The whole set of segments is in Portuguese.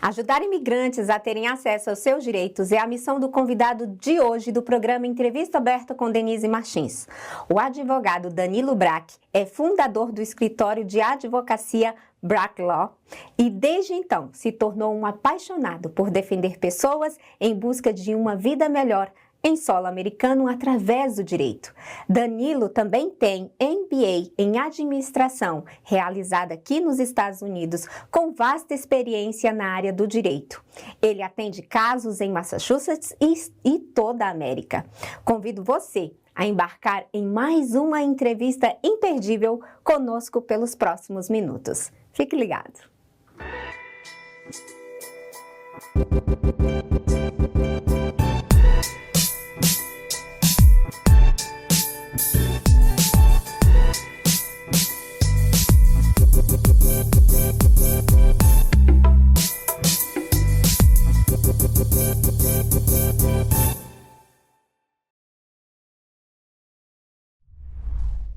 Ajudar imigrantes a terem acesso aos seus direitos é a missão do convidado de hoje do programa Entrevista Aberta com Denise Martins. O advogado Danilo Brack é fundador do escritório de advocacia Brack Law e desde então se tornou um apaixonado por defender pessoas em busca de uma vida melhor em solo americano através do direito. Danilo também tem MBA em administração, realizada aqui nos Estados Unidos, com vasta experiência na área do direito. Ele atende casos em Massachusetts e toda a América. Convido você a embarcar em mais uma entrevista imperdível conosco pelos próximos minutos. Fique ligado.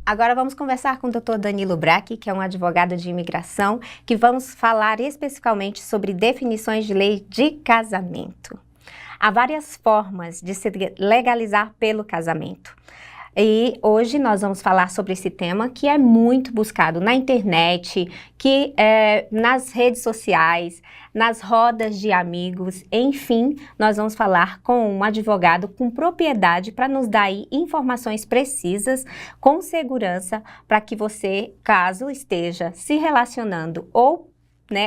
Agora vamos conversar com o Dr. Danilo Brack, que é um advogado de imigração, que vamos falar especificamente sobre definições de lei de casamento. Há várias formas de se legalizar pelo casamento. E hoje nós vamos falar sobre esse tema que é muito buscado na internet, nas redes sociais, nas rodas de amigos, enfim, nós vamos falar com um advogado com propriedade para nos dar aí informações precisas, com segurança, para que você, caso esteja se relacionando ou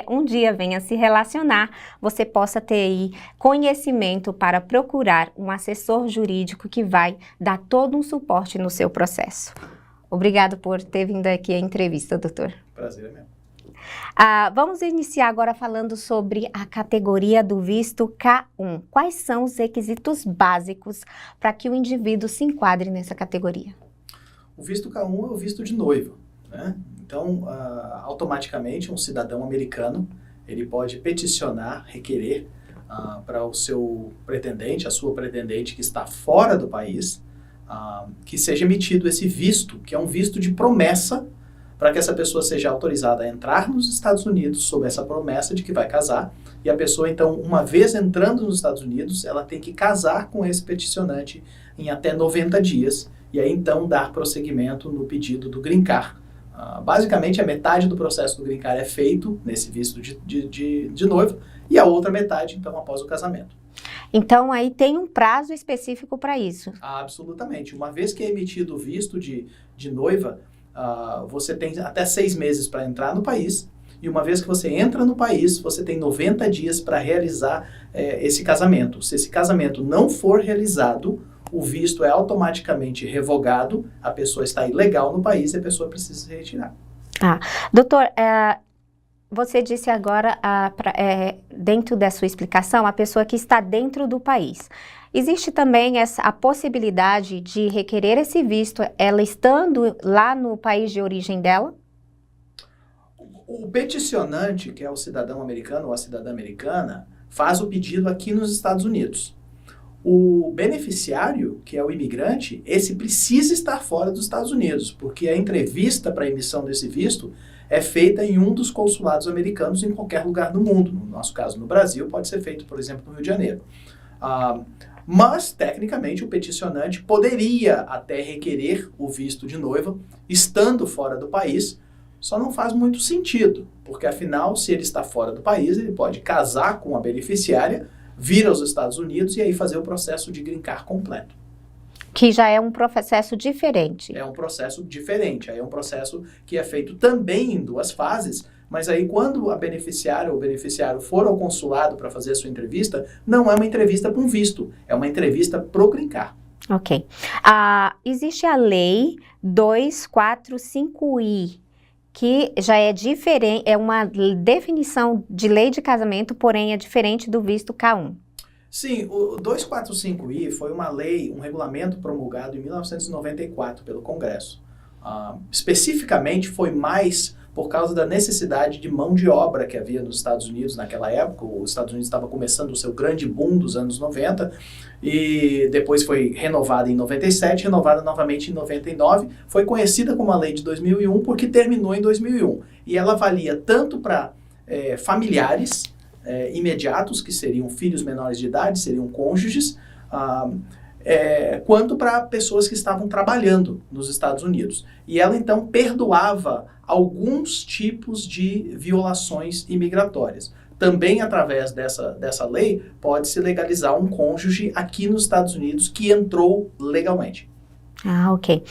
um dia venha se relacionar, você possa ter aí conhecimento para procurar um assessor jurídico que vai dar todo um suporte no seu processo. Obrigado por ter vindo aqui à entrevista, doutor. Prazer é meu. Vamos iniciar agora falando sobre a categoria do visto K1. Quais são os requisitos básicos para que o indivíduo se enquadre nessa categoria? O visto K1 é o visto de noivo, né? Então, automaticamente, um cidadão americano, ele pode peticionar, requerer para o seu pretendente, a sua pretendente que está fora do país, que seja emitido esse visto, que é um visto de promessa, para que essa pessoa seja autorizada a entrar nos Estados Unidos sob essa promessa de que vai casar. E a pessoa, então, uma vez entrando nos Estados Unidos, ela tem que casar com esse peticionante em até 90 dias, e aí, então, dar prosseguimento no pedido do Green Card. Basicamente, a metade do processo do Green Card é feito nesse visto de noivo e a outra metade, então, após o casamento. Então, aí tem um prazo específico para isso? Absolutamente. Uma vez que é emitido o visto de noiva, você tem até 6 meses para entrar no país e uma vez que você entra no país, você tem 90 dias para realizar esse casamento. Se esse casamento não for realizado, o visto é automaticamente revogado, a pessoa está ilegal no país e a pessoa precisa se retirar. Doutor, você disse agora, dentro da sua explicação, a pessoa que está dentro do país. Existe também a possibilidade de requerer esse visto, ela estando lá no país de origem dela? O peticionante, que é o cidadão americano ou a cidadã americana, faz o pedido aqui nos Estados Unidos. O beneficiário, que é o imigrante, esse precisa estar fora dos Estados Unidos, porque a entrevista para a emissão desse visto é feita em um dos consulados americanos em qualquer lugar do mundo. No nosso caso, no Brasil, pode ser feito, por exemplo, no Rio de Janeiro. Mas, tecnicamente, o peticionante poderia até requerer o visto de noiva, estando fora do país, só não faz muito sentido, porque, afinal, se ele está fora do país, ele pode casar com a beneficiária, vir aos Estados Unidos e aí fazer o processo de Green Card completo. Que já é um processo diferente. É um processo diferente, aí é um processo que é feito também em 2 fases, mas aí quando a beneficiária ou o beneficiário for ao consulado para fazer a sua entrevista, não é uma entrevista para um visto, é uma entrevista pro Green Card. Ok. Existe a lei 245I, que já é diferente, é uma definição de lei de casamento, porém é diferente do visto K1. Sim, o 245I foi uma lei, um regulamento promulgado em 1994 pelo Congresso. Especificamente foi mais por causa da necessidade de mão de obra que havia nos Estados Unidos naquela época. Os Estados Unidos estava começando o seu grande boom dos anos 90 e depois foi renovada em 97, renovada novamente em 99. Foi conhecida como a Lei de 2001 porque terminou em 2001. E ela valia tanto para familiares imediatos, que seriam filhos menores de idade, seriam cônjuges, quanto para pessoas que estavam trabalhando nos Estados Unidos. E ela, então, perdoava alguns tipos de violações imigratórias. Também, através dessa lei, pode-se legalizar um cônjuge aqui nos Estados Unidos que entrou legalmente. Ah, ok.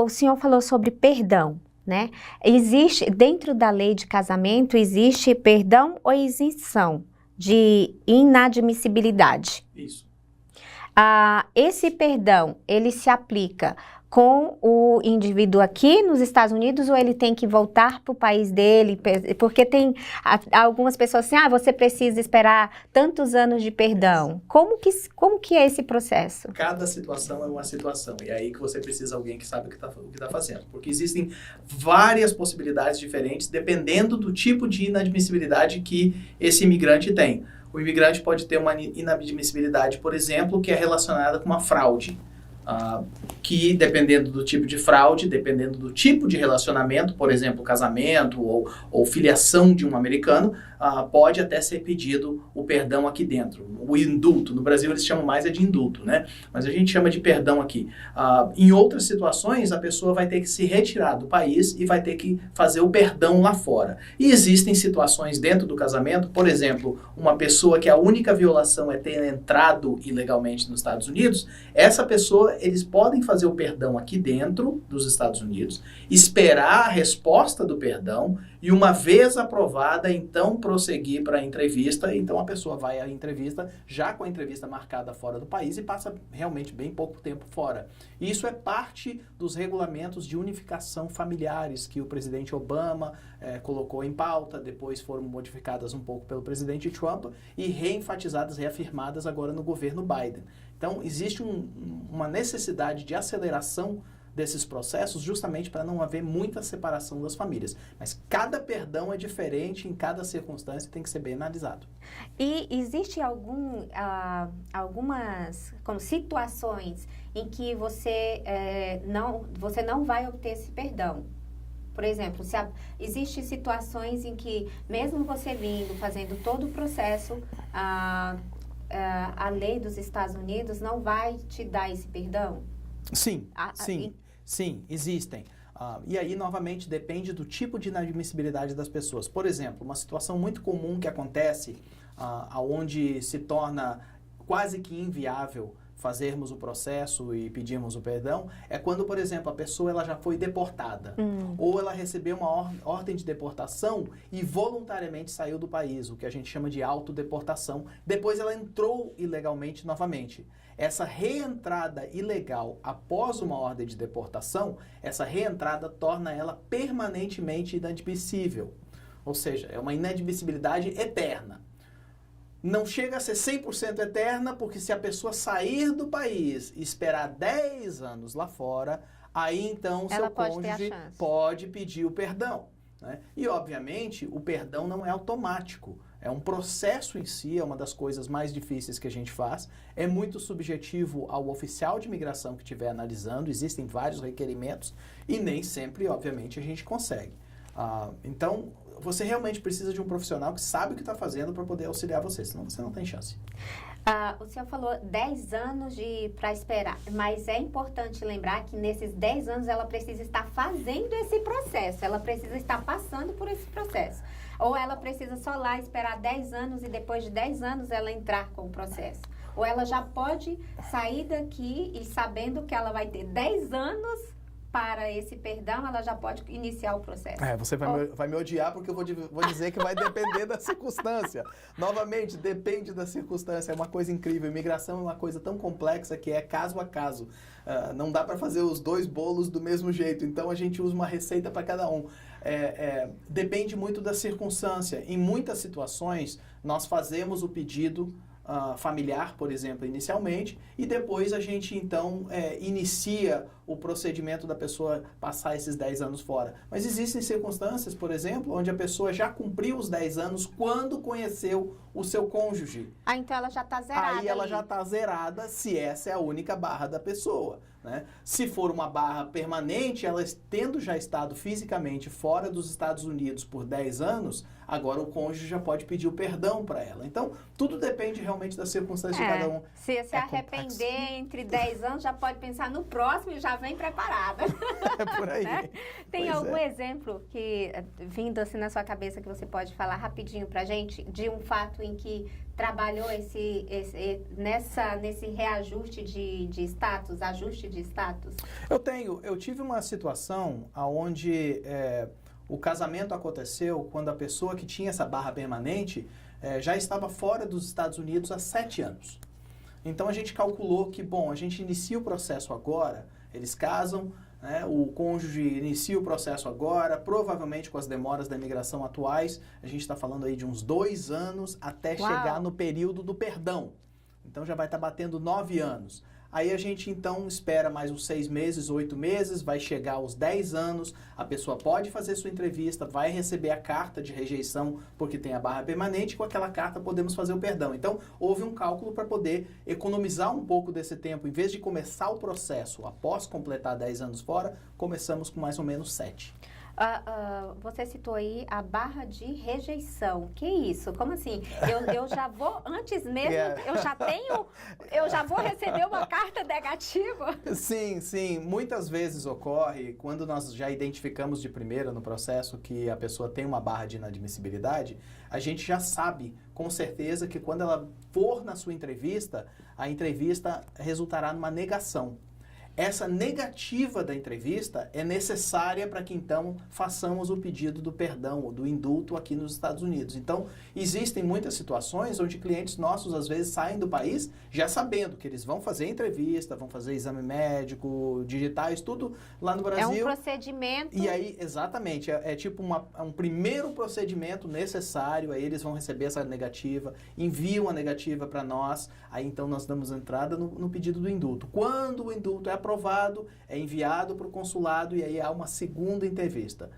O senhor falou sobre perdão, né? Existe, dentro da lei de casamento, existe perdão ou isenção de inadmissibilidade? Isso. Esse perdão, ele se aplica com o indivíduo aqui nos Estados Unidos ou ele tem que voltar para o país dele? Porque tem algumas pessoas assim, você precisa esperar tantos anos de perdão. Como que é esse processo? Cada situação é uma situação, e é aí que você precisa de alguém que sabe o que tá fazendo. Porque existem várias possibilidades diferentes, dependendo do tipo de inadmissibilidade que esse imigrante tem. O imigrante pode ter uma inadmissibilidade, por exemplo, que é relacionada com uma fraude. Que, dependendo do tipo de fraude, dependendo do tipo de relacionamento, por exemplo, casamento ou filiação de um americano, pode até ser pedido o perdão aqui dentro. O indulto, no Brasil eles chamam mais de indulto, né? Mas a gente chama de perdão aqui. Em outras situações, a pessoa vai ter que se retirar do país e vai ter que fazer o perdão lá fora. E existem situações dentro do casamento, por exemplo, uma pessoa que a única violação é ter entrado ilegalmente nos Estados Unidos, essa pessoa, eles podem fazer o perdão aqui dentro dos Estados Unidos, esperar a resposta do perdão e, uma vez aprovada, então prosseguir para a entrevista. Então a pessoa vai à entrevista já com a entrevista marcada fora do país e passa realmente bem pouco tempo fora. E isso é parte dos regulamentos de unificação familiares que o presidente Obama colocou em pauta, depois foram modificadas um pouco pelo presidente Trump e reenfatizadas, reafirmadas agora no governo Biden. Então, existe uma necessidade de aceleração desses processos justamente para não haver muita separação das famílias. Mas cada perdão é diferente em cada circunstância e tem que ser bem analisado. E existe algumas situações em que você não vai obter esse perdão? Por exemplo, existem situações em que, mesmo você fazendo todo o processo, a lei dos Estados Unidos não vai te dar esse perdão? Sim, existem. E aí, novamente, depende do tipo de inadmissibilidade das pessoas. Por exemplo, uma situação muito comum que acontece, onde se torna quase que inviável fazermos o processo e pedirmos o perdão, é quando, por exemplo, a pessoa ela já foi deportada. Ou ela recebeu uma ordem de deportação e voluntariamente saiu do país, o que a gente chama de autodeportação. Depois ela entrou ilegalmente novamente. Essa reentrada ilegal após uma ordem de deportação, essa reentrada torna ela permanentemente inadmissível. Ou seja, é uma inadmissibilidade eterna. Não chega a ser 100% eterna, porque se a pessoa sair do país e esperar 10 anos lá fora, aí então seu cônjuge pode pedir o perdão, né? E, obviamente, o perdão não é automático. É um processo em si, é uma das coisas mais difíceis que a gente faz. É muito subjetivo ao oficial de imigração que estiver analisando. Existem vários requerimentos e nem sempre, obviamente, a gente consegue. Então, você realmente precisa de um profissional que sabe o que está fazendo para poder auxiliar você, senão você não tem chance. O senhor falou 10 anos para esperar, mas é importante lembrar que nesses 10 anos ela precisa estar fazendo esse processo, ela precisa estar passando por esse processo. Ou ela precisa só lá esperar 10 anos e depois de 10 anos ela entrar com o processo. Ou ela já pode sair daqui e sabendo que ela vai ter 10 anos para esse perdão, ela já pode iniciar o processo. Você vai me odiar porque eu vou dizer que vai depender da circunstância. Novamente, depende da circunstância. É uma coisa incrível. Imigração é uma coisa tão complexa que é caso a caso. Não dá para fazer os dois bolos do mesmo jeito. Então, a gente usa uma receita para cada um. Depende muito da circunstância. Em muitas situações, nós fazemos o pedido familiar, por exemplo, inicialmente, e depois a gente, então, inicia o procedimento da pessoa passar esses 10 anos fora. Mas existem circunstâncias, por exemplo, onde a pessoa já cumpriu os 10 anos quando conheceu o seu cônjuge. Ah, então ela já está zerada. Aí ela ali. já está zerada se essa é a única barra da pessoa, né? Se for uma barra permanente, ela tendo já estado fisicamente fora dos Estados Unidos por 10 anos, agora o cônjuge já pode pedir o perdão para ela. Então, tudo depende realmente da circunstância de cada um. Se arrepender entre 10 anos, já pode pensar no próximo e já vem preparada. É por aí. Né? Tem Pois algum é. exemplo que, vindo assim na sua cabeça, que você pode falar rapidinho pra gente, de um fato em que trabalhou nesse reajuste de status, ajuste de status? Eu tive uma situação onde o casamento aconteceu quando a pessoa que tinha essa barra permanente já estava fora dos Estados Unidos há 7 anos. Então a gente calculou que, bom, a gente inicia o processo agora, eles casam, né, o cônjuge inicia o processo agora, provavelmente com as demoras da imigração atuais, a gente está falando aí de uns 2 anos até chegar no período do perdão. Então já vai estar batendo 9 anos. Aí a gente então espera mais uns 6 meses, 8 meses, vai chegar aos 10 anos, a pessoa pode fazer sua entrevista, vai receber a carta de rejeição porque tem a barra permanente, e com aquela carta podemos fazer o perdão. Então houve um cálculo para poder economizar um pouco desse tempo. Em vez de começar o processo após completar 10 anos fora, começamos com mais ou menos 7. Você citou aí a barra de rejeição. Que isso? Como assim? Eu já vou, antes mesmo, eu já vou receber uma carta negativa? Sim, sim. Muitas vezes ocorre, quando nós já identificamos de primeira no processo que a pessoa tem uma barra de inadmissibilidade, a gente já sabe com certeza que quando ela for na sua entrevista, a entrevista resultará numa negação. Essa negativa da entrevista é necessária para que então façamos o pedido do perdão ou do indulto aqui nos Estados Unidos. Então, existem muitas situações onde clientes nossos às vezes saem do país já sabendo que eles vão fazer entrevista, vão fazer exame médico, digitais, tudo lá no Brasil. É um procedimento. E aí, exatamente, é tipo um primeiro procedimento necessário, aí eles vão receber essa negativa, enviam a negativa para nós, aí então nós damos entrada no pedido do indulto. Quando o indulto é aprovado, é enviado para o consulado e aí há uma segunda entrevista.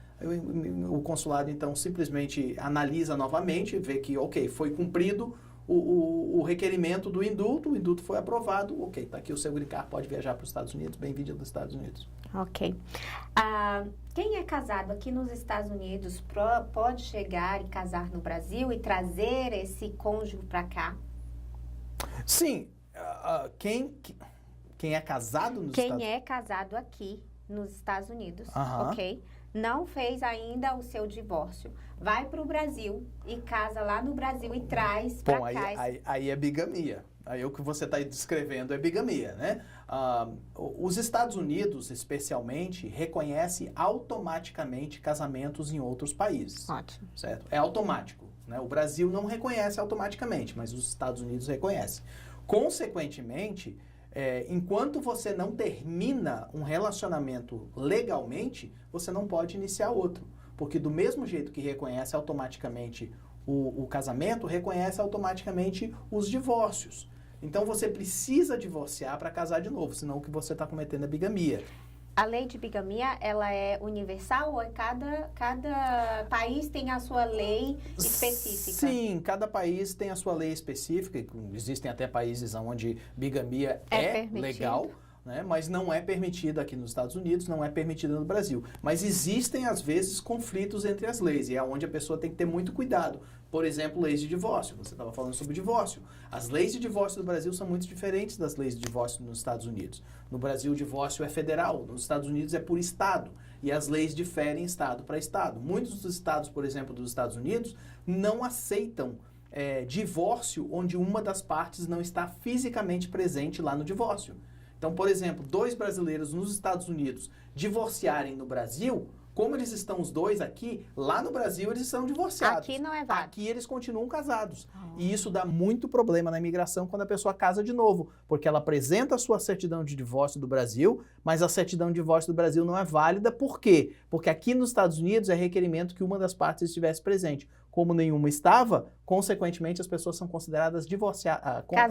O consulado então simplesmente analisa novamente, vê que, ok, foi cumprido o requerimento do indulto, o indulto foi aprovado, ok, está aqui o seu green card, pode viajar para os Estados Unidos, bem-vindo aos Estados Unidos. Ok. Quem é casado aqui nos Estados Unidos pode chegar e casar no Brasil e trazer esse cônjuge para cá? Sim, quem é casado nos Estados Unidos? Quem é casado aqui nos Estados Unidos, Aham. ok? Não fez ainda o seu divórcio. Vai para o Brasil e casa lá no Brasil e traz para cá. Aí é bigamia. Aí o que você está descrevendo é bigamia, né? Os Estados Unidos, especialmente, reconhece automaticamente casamentos em outros países. Ótimo. Certo? É automático, né? O Brasil não reconhece automaticamente, mas os Estados Unidos reconhecem. Consequentemente, enquanto você não termina um relacionamento legalmente, você não pode iniciar outro. Porque do mesmo jeito que reconhece automaticamente o casamento, reconhece automaticamente os divórcios. Então você precisa divorciar para casar de novo, senão o que você está cometendo é bigamia. A lei de bigamia, ela é universal ou cada país tem a sua lei específica? Sim, cada país tem a sua lei específica. Existem até países onde bigamia é legal, né, mas não é permitida aqui nos Estados Unidos, não é permitida no Brasil. Mas existem, às vezes, conflitos entre as leis, e é onde a pessoa tem que ter muito cuidado. Por exemplo, leis de divórcio. Você estava falando sobre divórcio. As leis de divórcio do Brasil são muito diferentes das leis de divórcio nos Estados Unidos. No Brasil, o divórcio é federal. Nos Estados Unidos é por estado. E as leis diferem estado para estado. Muitos dos estados, por exemplo, dos Estados Unidos, não aceitam divórcio onde uma das partes não está fisicamente presente lá no divórcio. Então, por exemplo, 2 brasileiros nos Estados Unidos divorciarem no Brasil, como eles estão os dois aqui, lá no Brasil eles são divorciados. Aqui não é válido. Aqui eles continuam casados. E isso dá muito problema na imigração quando a pessoa casa de novo, porque ela apresenta a sua certidão de divórcio do Brasil, mas a certidão de divórcio do Brasil não é válida. Por quê? Porque aqui nos Estados Unidos é requerimento que uma das partes estivesse presente. Como nenhuma estava, consequentemente as pessoas são consideradas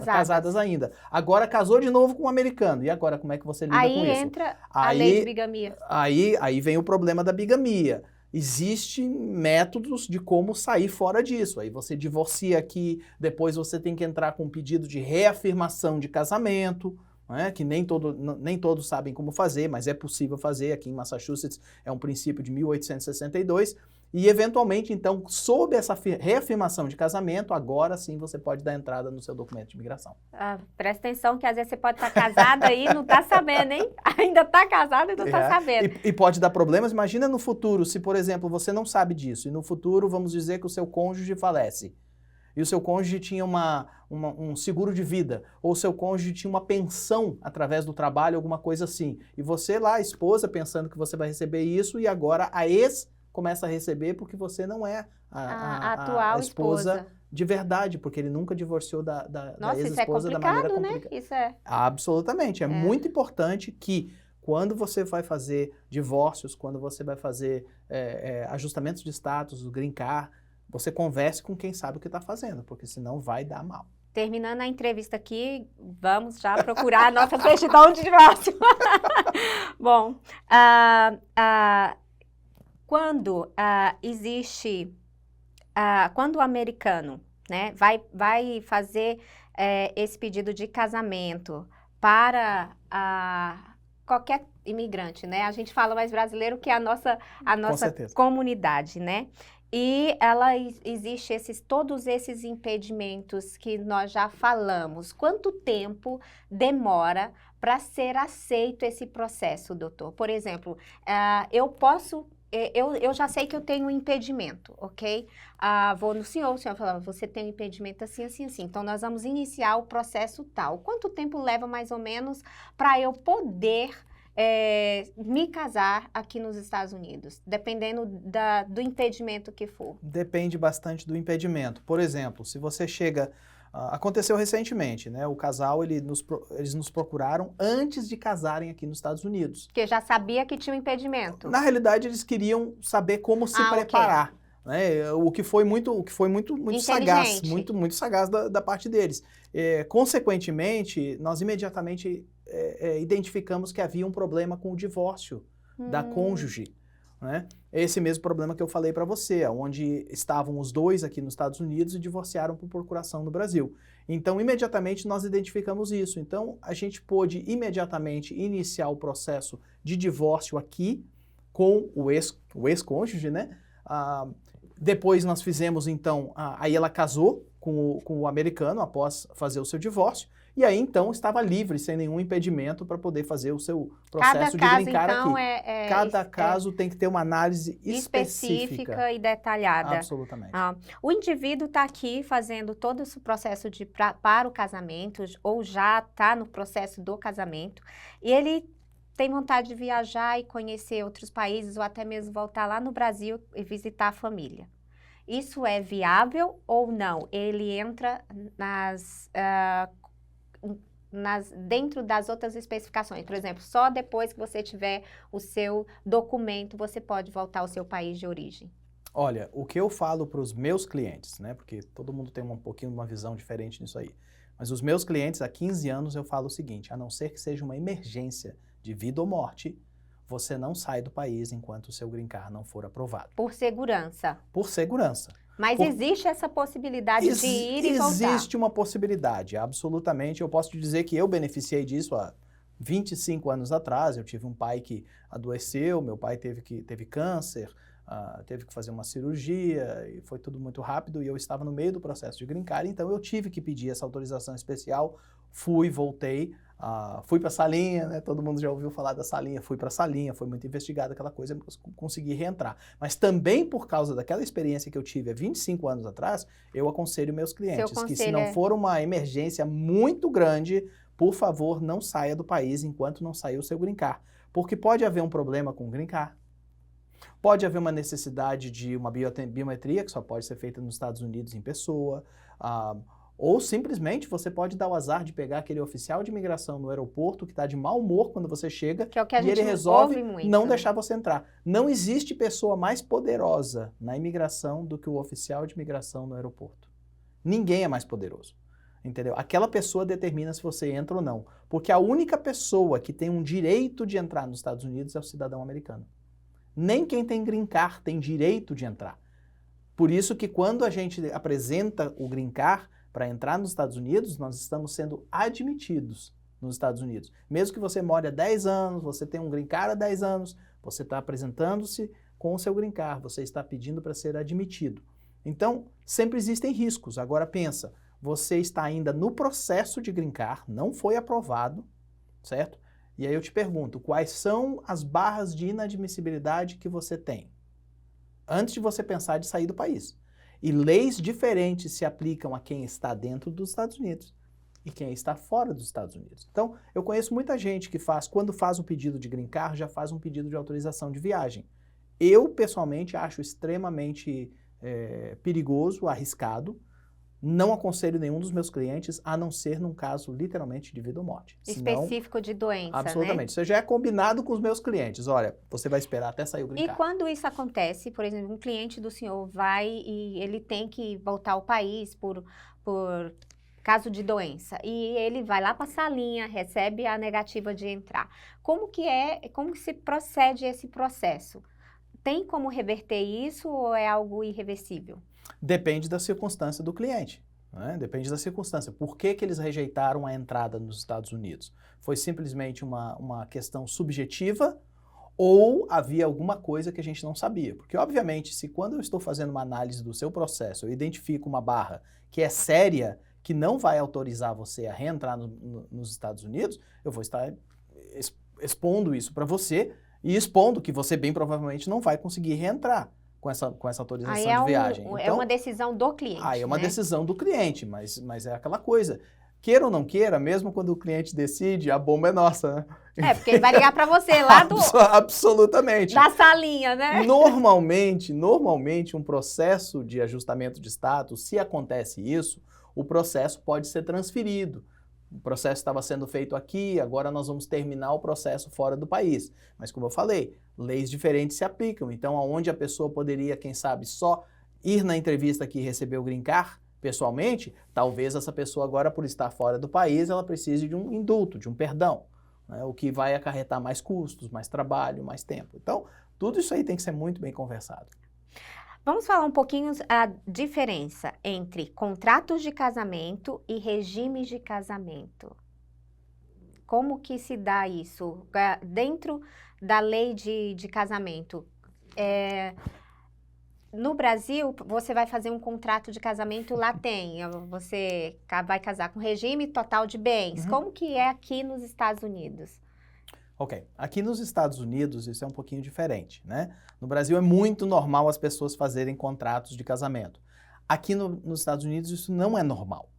casadas ainda. Agora casou de novo com um americano. E agora como é que você lida com isso? Aí entra a lei de bigamia. Aí vem o problema da bigamia. Existem métodos de como sair fora disso. Aí você divorcia aqui, depois você tem que entrar com um pedido de reafirmação de casamento, né, que nem todos sabem como fazer, mas é possível fazer. Aqui em Massachusetts é um princípio de 1862. E, eventualmente, então, sob essa reafirmação de casamento, agora sim você pode dar entrada no seu documento de imigração. Presta atenção que às vezes você pode estar casado aí e não está sabendo, hein? Ainda está casado e não está sabendo. E pode dar problemas. Imagina no futuro, se, por exemplo, você não sabe disso, e no futuro, vamos dizer que o seu cônjuge falece, e o seu cônjuge tinha um seguro de vida, ou o seu cônjuge tinha uma pensão através do trabalho, alguma coisa assim, e você lá, a esposa, pensando que você vai receber isso, e agora a ex começa a receber porque você não é a atual esposa de verdade, porque ele nunca divorciou da ex-esposa da maneira complicada. Né? Isso é... Absolutamente. É muito importante que quando você vai fazer divórcios, quando você vai fazer ajustamentos de status, o green card, você converse com quem sabe o que está fazendo, porque senão vai dar mal. Terminando a entrevista aqui, vamos já procurar a nossa certidão de divórcio. Bom, quando quando o americano, né, vai fazer esse pedido de casamento para qualquer imigrante, né? A gente fala mais brasileiro que a nossa comunidade, né? E existe todos esses impedimentos que nós já falamos. Quanto tempo demora para ser aceito esse processo, doutor? Por exemplo, eu já sei que eu tenho um impedimento, ok? Vou no senhor, o senhor fala, você tem um impedimento assim, assim, assim. Então, nós vamos iniciar o processo tal. Quanto tempo leva, mais ou menos, para eu poder me casar aqui nos Estados Unidos? Dependendo do impedimento que for. Depende bastante do impedimento. Por exemplo, se você chega... aconteceu recentemente, né? O casal, eles nos procuraram antes de casarem aqui nos Estados Unidos. Porque já sabia que tinha um impedimento. Na realidade, eles queriam saber como se preparar. Okay. Né? O que foi muito sagaz, muito sagaz da parte deles. Consequentemente, nós imediatamente identificamos que havia um problema com o divórcio da cônjuge. Né? Esse mesmo problema que eu falei para você, onde estavam os dois aqui nos Estados Unidos e divorciaram por procuração no Brasil. Então, imediatamente nós identificamos isso. Então, a gente pôde imediatamente iniciar o processo de divórcio aqui com o ex-cônjuge, né? Depois nós fizemos, então, aí ela casou com o americano após fazer o seu divórcio. E aí, então, estava livre, sem nenhum impedimento, para poder fazer o seu processo de green card aqui. Cada caso tem que ter uma análise específica e detalhada. Absolutamente. O indivíduo está aqui fazendo todo esse processo para o casamento, ou já está no processo do casamento, e ele tem vontade de viajar e conhecer outros países, ou até mesmo voltar lá no Brasil e visitar a família. Isso é viável ou não? Ele entra dentro das outras especificações. Por exemplo, só depois que você tiver o seu documento, você pode voltar ao seu país de origem. Olha, o que eu falo para os meus clientes, né? Porque todo mundo tem um pouquinho uma visão diferente nisso aí. Mas os meus clientes, há 15 anos, eu falo o seguinte: a não ser que seja uma emergência de vida ou morte, você não sai do país enquanto o seu green card não for aprovado. Por segurança. Por segurança. Mas existe essa possibilidade de ir e voltar? Existe uma possibilidade, absolutamente. Eu posso te dizer que eu beneficiei disso há 25 anos atrás. Eu tive um pai que adoeceu, meu pai teve câncer, teve que fazer uma cirurgia, e foi tudo muito rápido, e eu estava no meio do processo de green card, então eu tive que pedir essa autorização especial, voltei, fui para a salinha, né? Todo mundo já ouviu falar da salinha, fui para a salinha, foi muito investigada aquela coisa, consegui reentrar. Mas também por causa daquela experiência que eu tive há 25 anos atrás, eu aconselho meus clientes que se não for uma emergência muito grande, por favor, não saia do país enquanto não sair o seu green card. Porque pode haver um problema com o green card, pode haver uma necessidade de uma biometria, que só pode ser feita nos Estados Unidos em pessoa, ou simplesmente você pode dar o azar de pegar aquele oficial de imigração no aeroporto que está de mau humor quando você chega, que é o que a e gente ele resolve muito, não deixar você entrar. Não existe pessoa mais poderosa na imigração do que o oficial de imigração no aeroporto. Ninguém é mais poderoso. Entendeu? Aquela pessoa determina se você entra ou não. Porque a única pessoa que tem um direito de entrar nos Estados Unidos é o cidadão americano. Nem quem tem green card tem direito de entrar. Por isso que quando a gente apresenta o green card para entrar nos Estados Unidos, nós estamos sendo admitidos nos Estados Unidos. Mesmo que você more há 10 anos, você tem um green card há 10 anos, você está apresentando-se com o seu green card, você está pedindo para ser admitido. Então, sempre existem riscos. Agora pensa, você está ainda no processo de green card, não foi aprovado, certo? E aí eu te pergunto, quais são as barras de inadmissibilidade que você tem? Antes de você pensar de sair do país. E leis diferentes se aplicam a quem está dentro dos Estados Unidos e quem está fora dos Estados Unidos. Então, eu conheço muita gente que quando faz um pedido de green card, já faz um pedido de autorização de viagem. Eu, pessoalmente, acho extremamente perigoso, arriscado. Não aconselho nenhum dos meus clientes, a não ser num caso literalmente de vida ou morte. Específico de doença, absolutamente. né? Isso já é combinado com os meus clientes. Olha, você vai esperar até sair o green card. E quando isso acontece, por exemplo, um cliente do senhor vai e ele tem que voltar ao país por caso de doença, e ele vai lá para a salinha, recebe a negativa de entrar. Como que se procede esse processo? Tem como reverter isso ou é algo irreversível? Depende da circunstância do cliente, né? Depende da circunstância. Por que eles rejeitaram a entrada nos Estados Unidos? Foi simplesmente uma questão subjetiva ou havia alguma coisa que a gente não sabia? Porque, obviamente, se quando eu estou fazendo uma análise do seu processo, eu identifico uma barra que é séria, que não vai autorizar você a reentrar nos Estados Unidos, eu vou estar expondo isso para você e expondo que você bem provavelmente não vai conseguir reentrar com essa autorização de viagem. Então, é uma decisão do cliente. Aí é uma né? decisão do cliente, mas é aquela coisa. Queira ou não queira, mesmo quando o cliente decide, a bomba é nossa, né? É, porque ele vai ligar para você lá Absolutamente. da salinha, né? Normalmente, um processo de ajustamento de status, se acontece isso, o processo pode ser transferido. O processo estava sendo feito aqui, agora nós vamos terminar o processo fora do país. Mas como eu falei, leis diferentes se aplicam. Então, aonde a pessoa poderia, quem sabe, só ir na entrevista aqui e receber o green card pessoalmente, talvez essa pessoa agora, por estar fora do país, ela precise de um indulto, de um perdão, né? O que vai acarretar mais custos, mais trabalho, mais tempo. Então, tudo isso aí tem que ser muito bem conversado. Vamos falar um pouquinho a diferença entre contratos de casamento e regimes de casamento. Como que se dá isso dentro da lei de casamento? No Brasil, você vai fazer um contrato de casamento, lá tem, você vai casar com regime total de bens. Como que é aqui nos Estados Unidos? Ok, aqui nos Estados Unidos isso é um pouquinho diferente, né? No Brasil é muito normal as pessoas fazerem contratos de casamento. Aqui nos Estados Unidos isso não é normal.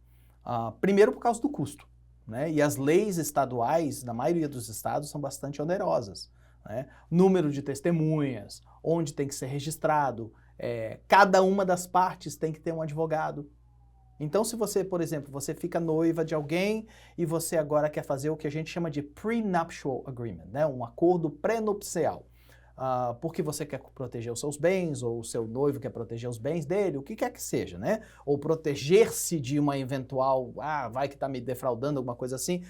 Primeiro por causa do custo, né? E as leis estaduais, na maioria dos estados, são bastante onerosas, né? Número de testemunhas, onde tem que ser registrado, cada uma das partes tem que ter um advogado. Então, se você, por exemplo, você fica noiva de alguém e você agora quer fazer o que a gente chama de prenuptial agreement, né? Um acordo pré-nupcial, porque você quer proteger os seus bens, ou o seu noivo quer proteger os bens dele, o que quer que seja, né? Ou proteger-se de uma eventual, vai que está me defraudando, alguma coisa assim.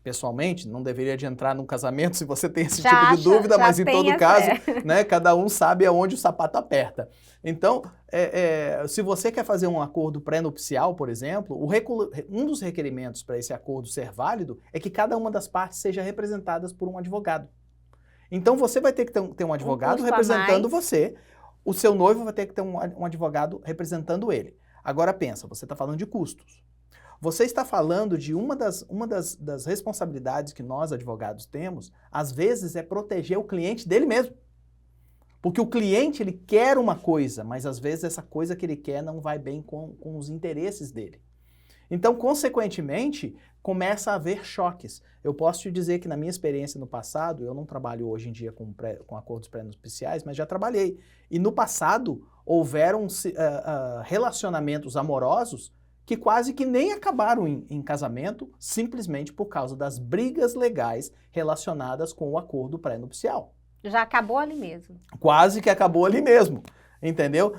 Pessoalmente, não deveria de entrar num casamento se você tem esse tipo de dúvida, mas em todo caso, né, cada um sabe aonde o sapato aperta. Então, se você quer fazer um acordo pré-nupcial, por exemplo, um dos requerimentos para esse acordo ser válido é que cada uma das partes seja representada por um advogado. Então, você vai ter que ter um advogado representando você, o seu noivo vai ter que ter um advogado representando ele. Agora pensa, você está falando de custos. Você está falando de uma das responsabilidades que nós, advogados, temos, às vezes, é proteger o cliente dele mesmo. Porque o cliente, ele quer uma coisa, mas às vezes essa coisa que ele quer não vai bem com os interesses dele. Então, consequentemente, começa a haver choques. Eu posso te dizer que na minha experiência no passado, eu não trabalho hoje em dia com acordos pré-nupciais, mas já trabalhei. E no passado, houveram relacionamentos amorosos que quase que nem acabaram em casamento, simplesmente por causa das brigas legais relacionadas com o acordo pré-nupcial. Já acabou ali mesmo. Quase que acabou ali mesmo, entendeu?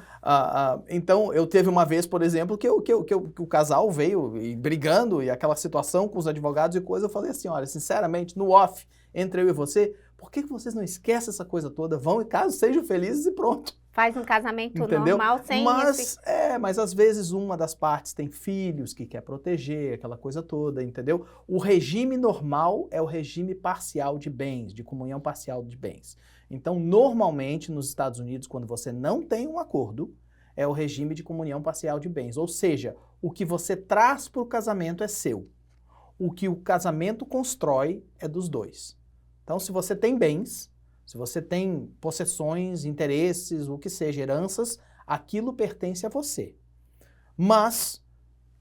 Então, eu teve uma vez, por exemplo, que o casal veio brigando, e aquela situação com os advogados e coisa, eu falei assim, olha, sinceramente, no off, entre eu e você, Por que vocês não esquecem essa coisa toda? Vão e casam, sejam felizes e pronto. Faz um casamento Entendeu? normal, sem Mas às vezes uma das partes tem filhos que quer proteger, aquela coisa toda, entendeu? O regime normal é o regime parcial de bens, de comunhão parcial de bens. Então, normalmente, nos Estados Unidos, quando você não tem um acordo, é o regime de comunhão parcial de bens. Ou seja, o que você traz para o casamento é seu. O que o casamento constrói é dos dois. Então, se você tem bens, se você tem possessões, interesses, o que seja, heranças, aquilo pertence a você. Mas,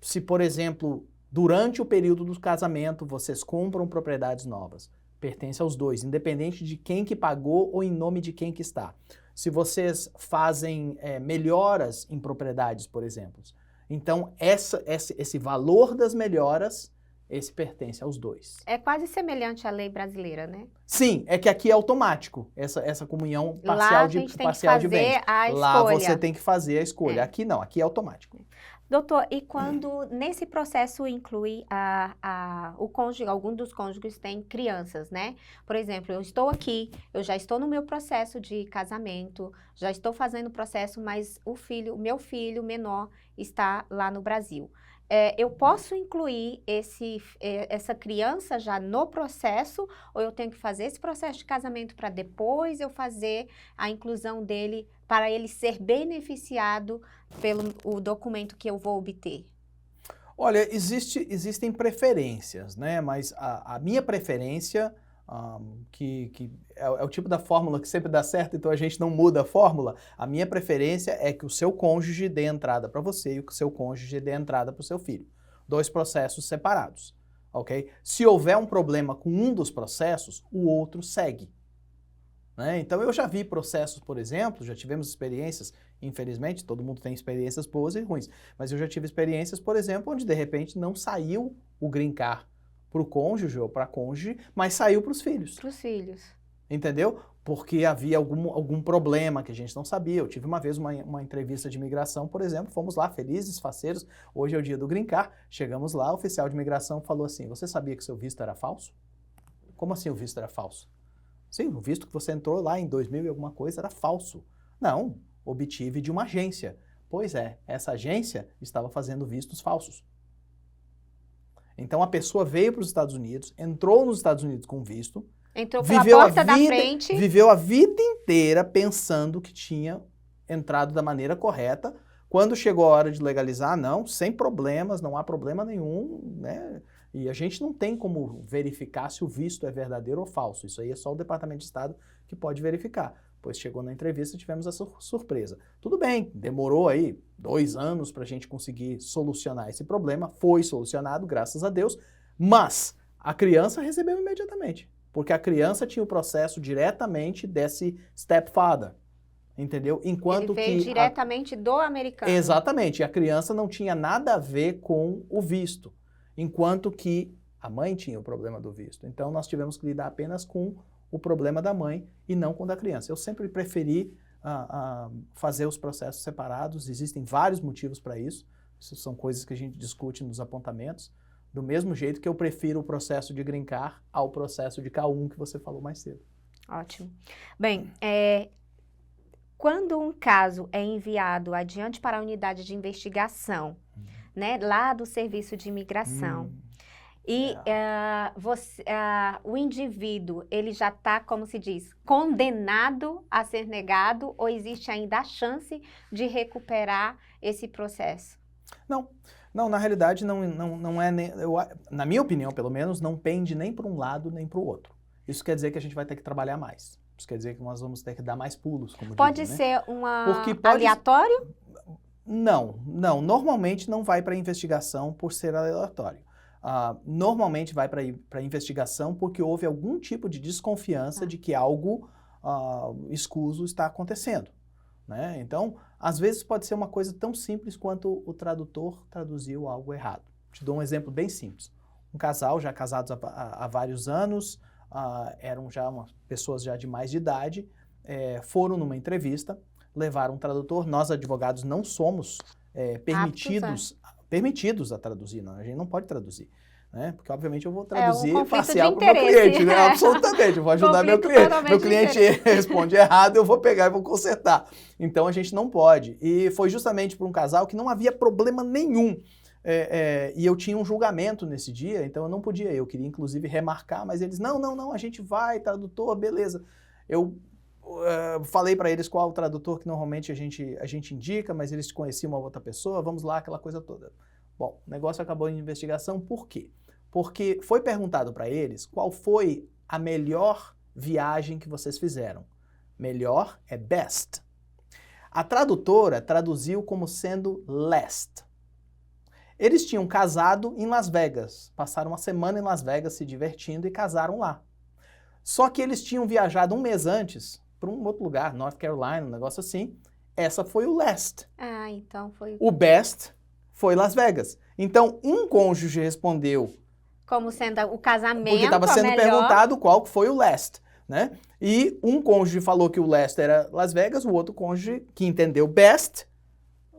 se, por exemplo, durante o período do casamento, vocês compram propriedades novas, pertence aos dois, independente de quem que pagou ou em nome de quem que está. Se vocês fazem melhoras em propriedades, por exemplo, então esse valor das melhoras, esse pertence aos dois. É quase semelhante à lei brasileira, né? Sim, é que aqui é automático, essa comunhão Lá parcial a gente tem parcial que de fazer bens. a Lá escolha. você tem que fazer a escolha. É. Aqui não, aqui é automático. Doutor, e quando nesse processo inclui o cônjuge, algum dos cônjuges tem crianças, né? Por exemplo, eu estou aqui, eu já estou no meu processo de casamento, já estou fazendo o processo, mas o meu filho menor está lá no Brasil. Eu posso incluir essa criança já no processo, ou eu tenho que fazer esse processo de casamento para depois eu fazer a inclusão dele, para ele ser beneficiado pelo documento que eu vou obter? Olha, existem preferências, né? Mas a minha preferência, que é o tipo da fórmula que sempre dá certo, então a gente não muda a fórmula. A minha preferência é que o seu cônjuge dê entrada para você e que o seu cônjuge dê entrada para o seu filho. 2 processos separados, ok? Se houver um problema com um dos processos, o outro segue. Né? Então eu já vi processos, por exemplo, já tivemos experiências, infelizmente, todo mundo tem experiências boas e ruins, mas eu já tive experiências, por exemplo, onde de repente não saiu o green card para o cônjuge ou para a cônjuge, mas saiu para os filhos. Para os filhos. Entendeu? Porque havia algum problema que a gente não sabia. Eu tive uma vez uma entrevista de imigração, por exemplo, fomos lá felizes, faceiros, hoje é o dia do green card, chegamos lá, o oficial de imigração falou assim, você sabia que seu visto era falso? Como assim o visto era falso? Sim, o visto que você entrou lá em 2000 e alguma coisa era falso. Não, obtive de uma agência. Pois é, essa agência estava fazendo vistos falsos. Então a pessoa veio para os Estados Unidos, entrou nos Estados Unidos com visto, entrou pela porta da frente, viveu a vida inteira pensando que tinha entrado da maneira correta. Quando chegou a hora de legalizar, não, sem problemas, não há problema nenhum, né? E a gente não tem como verificar se o visto é verdadeiro ou falso. Isso aí é só o Departamento de Estado que pode verificar. Pois chegou na entrevista, tivemos essa surpresa. Tudo bem, demorou aí 2 anos para a gente conseguir solucionar esse problema. Foi solucionado, graças a Deus. Mas a criança recebeu imediatamente. Porque a criança tinha o processo diretamente desse stepfather. Entendeu? Enquanto ele veio que diretamente do americano. Exatamente. A criança não tinha nada a ver com o visto. Enquanto que a mãe tinha o problema do visto. Então, nós tivemos que lidar apenas com o problema da mãe e não com o da criança. Eu sempre preferi fazer os processos separados. Existem vários motivos para isso. Isso são coisas que a gente discute nos apontamentos. Do mesmo jeito que eu prefiro o processo de green card ao processo de K1 que você falou mais cedo. Ótimo. Bem, quando um caso é enviado adiante para a unidade de investigação, né, lá do Serviço de Imigração, e o indivíduo, ele já está, como se diz, condenado a ser negado, ou existe ainda a chance de recuperar esse processo? Não, na realidade não é, na minha opinião pelo menos, não pende nem para um lado nem para o outro. Isso quer dizer que a gente vai ter que trabalhar mais. Isso quer dizer que nós vamos ter que dar mais pulos, como Pode dizem, ser né? Aleatório? Não, normalmente não vai para investigação por ser aleatório. Normalmente vai para investigação porque houve algum tipo de desconfiança de que algo escuso está acontecendo. Né? Então, às vezes pode ser uma coisa tão simples quanto o tradutor traduziu algo errado. Te dou um exemplo bem simples. Um casal já casados há vários anos, eram já pessoas já de mais de idade, foram numa entrevista, levaram um tradutor. Nós, advogados, não somos permitidos a traduzir, não, a gente não pode traduzir. né? Porque, obviamente, eu vou traduzir conflito parcial de para o meu interesse. cliente, né? Absolutamente, eu vou ajudar meu Conflito cliente. totalmente Meu de cliente responde errado, eu vou pegar e vou consertar. Então, a gente não pode. E foi justamente por um casal que não havia problema nenhum. E eu tinha um julgamento nesse dia, então eu não podia. Eu queria, inclusive, remarcar, mas eles, não, a gente vai, tradutor, beleza. Eu falei para eles qual o tradutor que normalmente a gente indica, mas eles conheciam uma outra pessoa, vamos lá, aquela coisa toda. Bom, o negócio acabou em investigação, por quê? Porque foi perguntado para eles qual foi a melhor viagem que vocês fizeram. Melhor é best. A tradutora traduziu como sendo last. Eles tinham casado em Las Vegas, passaram uma semana em Las Vegas se divertindo e casaram lá. Só que eles tinham viajado um mês antes para um outro lugar, North Carolina, um negócio assim. Essa foi o last. Ah, então foi... O best foi Las Vegas. Então, um cônjuge respondeu... Como sendo o casamento, porque estava sendo melhor... perguntado qual foi o last, né? E um cônjuge falou que o last era Las Vegas, o outro cônjuge, que entendeu best,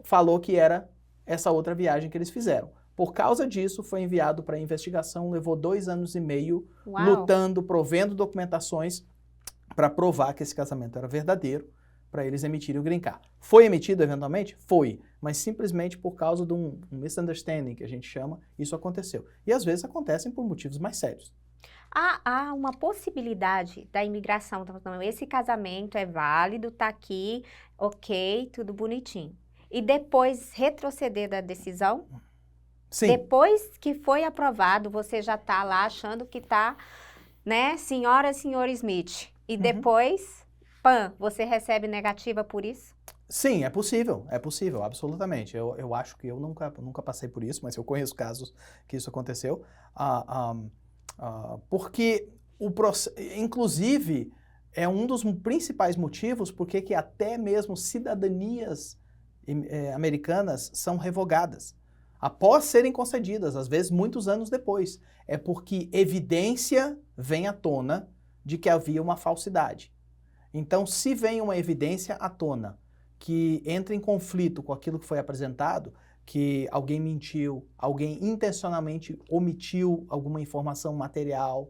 falou que era essa outra viagem que eles fizeram. Por causa disso, foi enviado para investigação, levou 2 anos e meio, lutando, provendo documentações para provar que esse casamento era verdadeiro, para eles emitirem o green card. Foi emitido eventualmente? Foi, mas simplesmente por causa de um misunderstanding, que a gente chama, isso aconteceu. E às vezes acontecem por motivos mais sérios. Há uma possibilidade da imigração, então, esse casamento é válido, tá aqui, ok, tudo bonitinho. E depois retroceder da decisão? Sim. Depois que foi aprovado, você já tá lá achando que tá, né, senhora e senhor Smith. E depois, você recebe negativa por isso? Sim, é possível, absolutamente. Eu acho que eu nunca passei por isso, mas eu conheço casos que isso aconteceu. Porque, inclusive, é um dos principais motivos porque que até mesmo cidadanias americanas são revogadas, após serem concedidas, às vezes muitos anos depois. É porque evidência vem à tona de que havia uma falsidade. Então, se vem uma evidência à tona que entra em conflito com aquilo que foi apresentado, que alguém mentiu, alguém intencionalmente omitiu alguma informação material,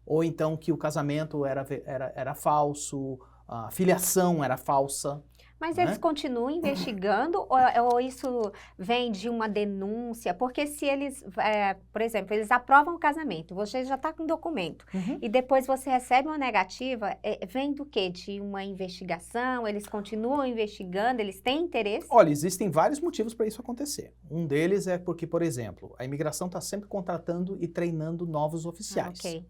ou então que o casamento era falso, a filiação era falsa. Mas eles continuam investigando ou isso vem de uma denúncia? Porque se eles, por exemplo, eles aprovam o casamento, você já está com documento, e depois você recebe uma negativa, vem do quê? De uma investigação? Eles continuam investigando? Eles têm interesse? Olha, existem vários motivos para isso acontecer. Um deles é porque, por exemplo, a imigração está sempre contratando e treinando novos oficiais. Ok.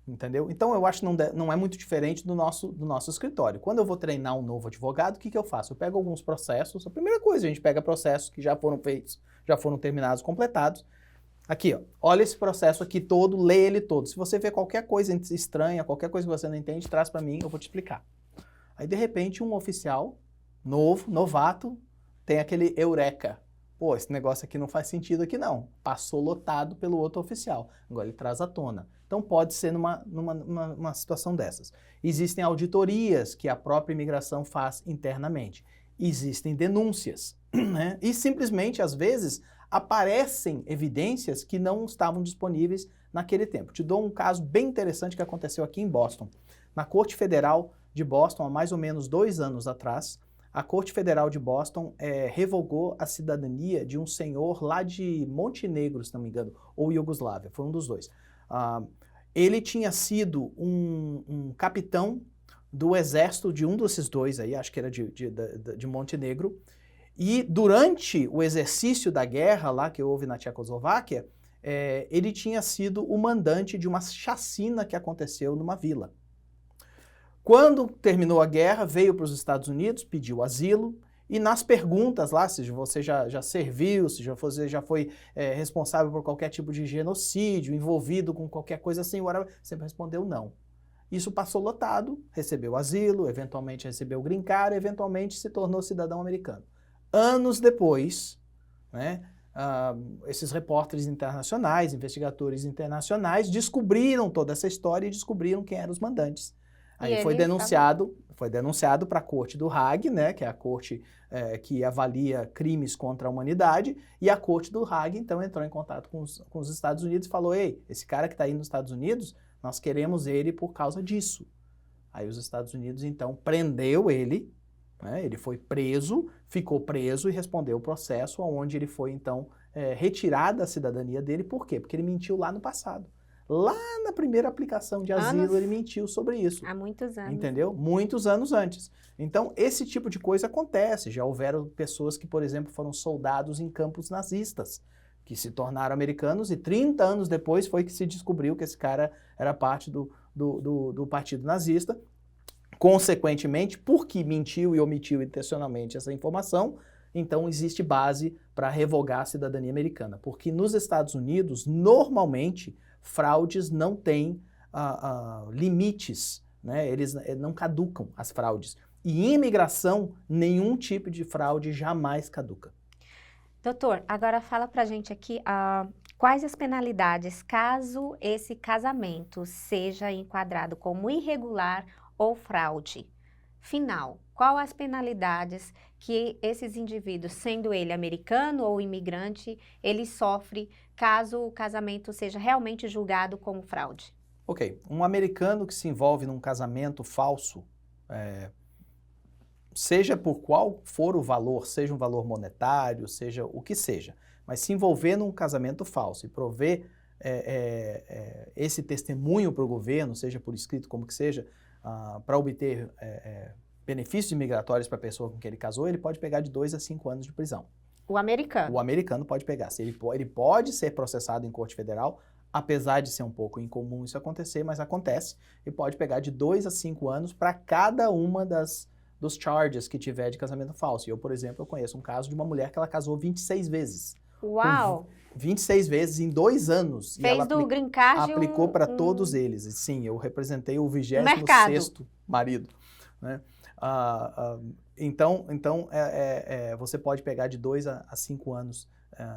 Entendeu? Então, eu acho que não é muito diferente do nosso escritório. Quando eu vou treinar um novo advogado, o que eu faço? Eu pego alguns processos. A primeira coisa, a gente pega processos que já foram feitos, já foram terminados, completados. Aqui, ó, olha esse processo aqui todo, lê ele todo. Se você vê qualquer coisa estranha, qualquer coisa que você não entende, traz para mim, eu vou te explicar. Aí, de repente, um oficial novato, tem aquele eureka. Pô, esse negócio aqui não faz sentido aqui não. Passou lotado pelo outro oficial. Agora ele traz à tona. Então pode ser numa situação dessas. Existem auditorias que a própria imigração faz internamente. Existem denúncias, né? E simplesmente, às vezes, aparecem evidências que não estavam disponíveis naquele tempo. Te dou um caso bem interessante que aconteceu aqui em Boston. Na Corte Federal de Boston, há mais ou menos 2 anos atrás, a Corte Federal de Boston revogou a cidadania de um senhor lá de Montenegro, se não me engano, ou Iugoslávia, foi um dos dois. Ele tinha sido um capitão do exército de um desses dois aí, acho que era de Montenegro, e durante o exercício da guerra lá que houve na Tchecoslováquia, ele tinha sido o mandante de uma chacina que aconteceu numa vila. Quando terminou a guerra, veio para os Estados Unidos, pediu asilo, e nas perguntas lá, se você já serviu, se você já foi responsável por qualquer tipo de genocídio, envolvido com qualquer coisa assim, sempre respondeu não. Isso passou lotado, recebeu asilo, eventualmente recebeu o green card, eventualmente se tornou cidadão americano. Anos depois, né, esses repórteres internacionais, investigadores internacionais, descobriram toda essa história e descobriram quem eram os mandantes. Aí foi denunciado para a Corte do Hague, né, que é a corte que avalia crimes contra a humanidade, e a Corte do Hague, então, entrou em contato com os Estados Unidos e falou, ei, esse cara que está aí nos Estados Unidos, nós queremos ele por causa disso. Aí os Estados Unidos, então, prendeu ele, né, ele foi preso, ficou preso e respondeu o processo, onde ele foi, então, retirado da cidadania dele. Por quê? Porque ele mentiu lá no passado. Lá na primeira aplicação de asilo, ele mentiu sobre isso. Há muitos anos. Entendeu? Muitos anos antes. Então, esse tipo de coisa acontece. Já houveram pessoas que, por exemplo, foram soldados em campos nazistas, que se tornaram americanos, e 30 anos depois foi que se descobriu que esse cara era parte do partido nazista. Consequentemente, porque mentiu e omitiu intencionalmente essa informação, então existe base para revogar a cidadania americana. Porque nos Estados Unidos, normalmente, fraudes não têm limites, né? Eles não caducam as fraudes. E em imigração, nenhum tipo de fraude jamais caduca. Doutor, agora fala pra gente aqui quais as penalidades caso esse casamento seja enquadrado como irregular ou fraude. Final, qual as penalidades que esses indivíduos, sendo ele americano ou imigrante, ele sofre caso o casamento seja realmente julgado como fraude? Ok, um americano que se envolve num casamento falso, seja por qual for o valor, seja um valor monetário, seja o que seja, mas se envolver num casamento falso e prover esse testemunho para o governo, seja por escrito como que seja, para obter benefícios imigratórios para a pessoa com quem ele casou, ele pode pegar de 2 a 5 anos de prisão. O americano? O americano pode pegar. Ele pode ser processado em corte federal, apesar de ser um pouco incomum isso acontecer, mas acontece, e pode pegar de 2 a 5 anos para cada uma dos charges que tiver de casamento falso. E eu, por exemplo, eu conheço um caso de uma mulher que ela casou 26 vezes. Uau! 26 vezes em 2 anos. Fez e ela do green card aplicou para todos eles. E, sim, eu representei o 26º marido. Né? Então você pode pegar de 2 a 5 anos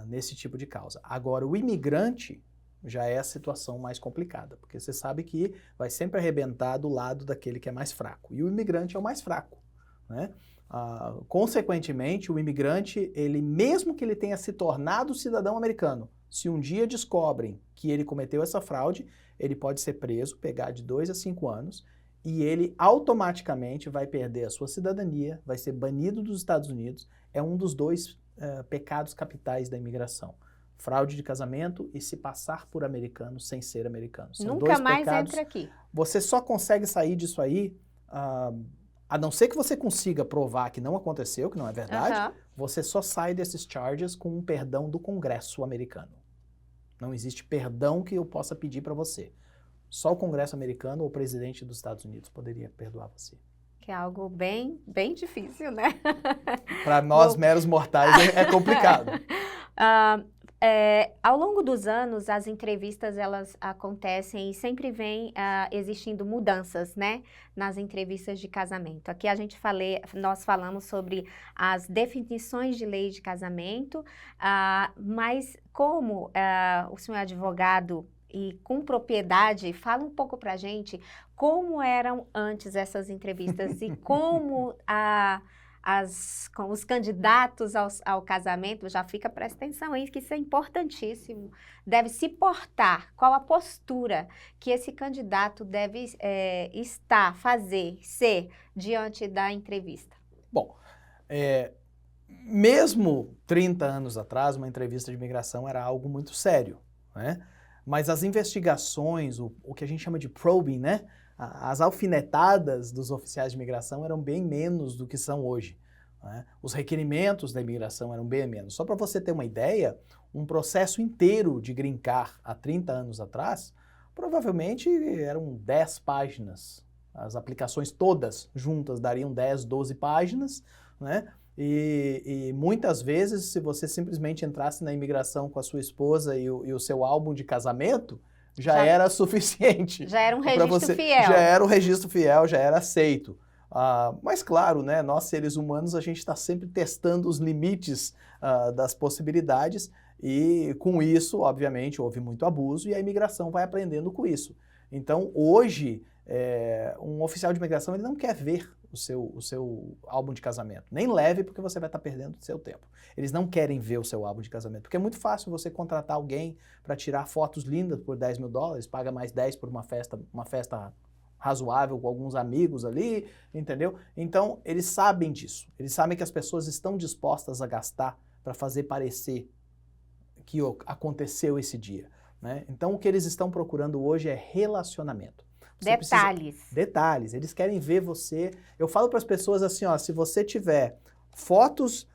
nesse tipo de causa. Agora, o imigrante já é a situação mais complicada, porque você sabe que vai sempre arrebentar do lado daquele que é mais fraco. E o imigrante é o mais fraco, né? Consequentemente, o imigrante, ele mesmo que ele tenha se tornado cidadão americano, se um dia descobrem que ele cometeu essa fraude, ele pode ser preso, pegar de 2 a 5 anos, e ele automaticamente vai perder a sua cidadania, vai ser banido dos Estados Unidos. É um dos 2 pecados capitais da imigração. Fraude de casamento e se passar por americano sem ser americano. São Nunca 2 mais pecados. entra aqui. Você só consegue sair disso aí, a não ser que você consiga provar que não aconteceu, que não é verdade, você só sai desses charges com um perdão do Congresso americano. Não existe perdão que eu possa pedir para você. Só o Congresso americano ou o presidente dos Estados Unidos poderia perdoar você. Que é algo bem, bem difícil, né? Para nós, meros mortais, é complicado. Ao longo dos anos, as entrevistas, elas acontecem e sempre vem existindo mudanças, né? Nas entrevistas de casamento. Aqui nós falamos sobre as definições de lei de casamento, mas como o senhor é advogado e com propriedade, fala um pouco pra gente como eram antes essas entrevistas e como com os candidatos ao casamento, presta atenção aí, que isso é importantíssimo, deve se portar, qual a postura que esse candidato deve ser diante da entrevista? Bom, mesmo 30 anos atrás, uma entrevista de imigração era algo muito sério, né? Mas as investigações, o que a gente chama de probing, né? As alfinetadas dos oficiais de imigração eram bem menos do que são hoje, né? Os requerimentos da imigração eram bem menos. Só para você ter uma ideia, um processo inteiro de green card há 30 anos atrás, provavelmente eram 10 páginas. As aplicações todas juntas dariam 10, 12 páginas, né? E muitas vezes, se você simplesmente entrasse na imigração com a sua esposa e o seu álbum de casamento, já era suficiente. Já era um registro fiel. Já era o registro fiel, já era aceito. Mas claro, né, nós seres humanos, a gente está sempre testando os limites das possibilidades e com isso, obviamente, houve muito abuso e a imigração vai aprendendo com isso. Então, hoje, um oficial de imigração ele não quer ver o seu álbum de casamento. Nem leve, porque você vai estar perdendo seu tempo. Eles não querem ver o seu álbum de casamento, porque é muito fácil você contratar alguém para tirar fotos lindas por $10 mil, paga mais 10 por uma festa razoável com alguns amigos ali, entendeu? Então, eles sabem disso. Eles sabem que as pessoas estão dispostas a gastar para fazer parecer que aconteceu esse dia, né? Então, o que eles estão procurando hoje é relacionamento. Detalhes. Eles querem ver você. Eu falo para as pessoas assim, ó, se você tiver fotos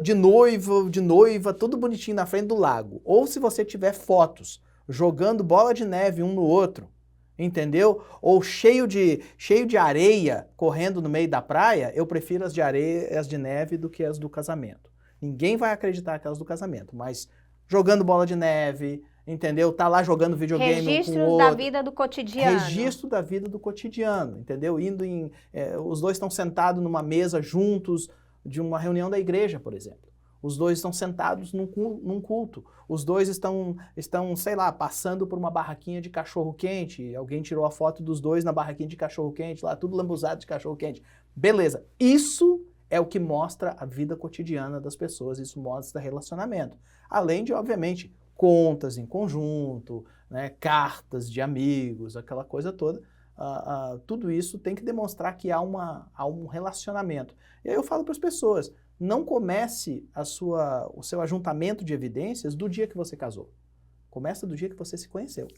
de noiva, tudo bonitinho na frente do lago, ou se você tiver fotos jogando bola de neve um no outro, entendeu? Ou cheio de areia correndo no meio da praia, eu prefiro as de areia e as de neve do que as do casamento. Ninguém vai acreditar que as do casamento, mas jogando bola de neve, entendeu? Tá lá jogando videogame com o outro. Registros da vida do cotidiano. Registro da vida do cotidiano, entendeu? Os dois estão sentados numa mesa juntos de uma reunião da igreja, por exemplo. Os dois estão sentados num culto. Os dois estão, sei lá, passando por uma barraquinha de cachorro-quente. Alguém tirou a foto dos dois na barraquinha de cachorro-quente, lá tudo lambuzado de cachorro-quente. Beleza. Isso é o que mostra a vida cotidiana das pessoas. Isso mostra relacionamento. Além de, obviamente, contas em conjunto, né, cartas de amigos, aquela coisa toda. Tudo isso tem que demonstrar que há um relacionamento. E aí eu falo para as pessoas, não comece o seu ajuntamento de evidências do dia que você casou. Começa do dia que você se conheceu.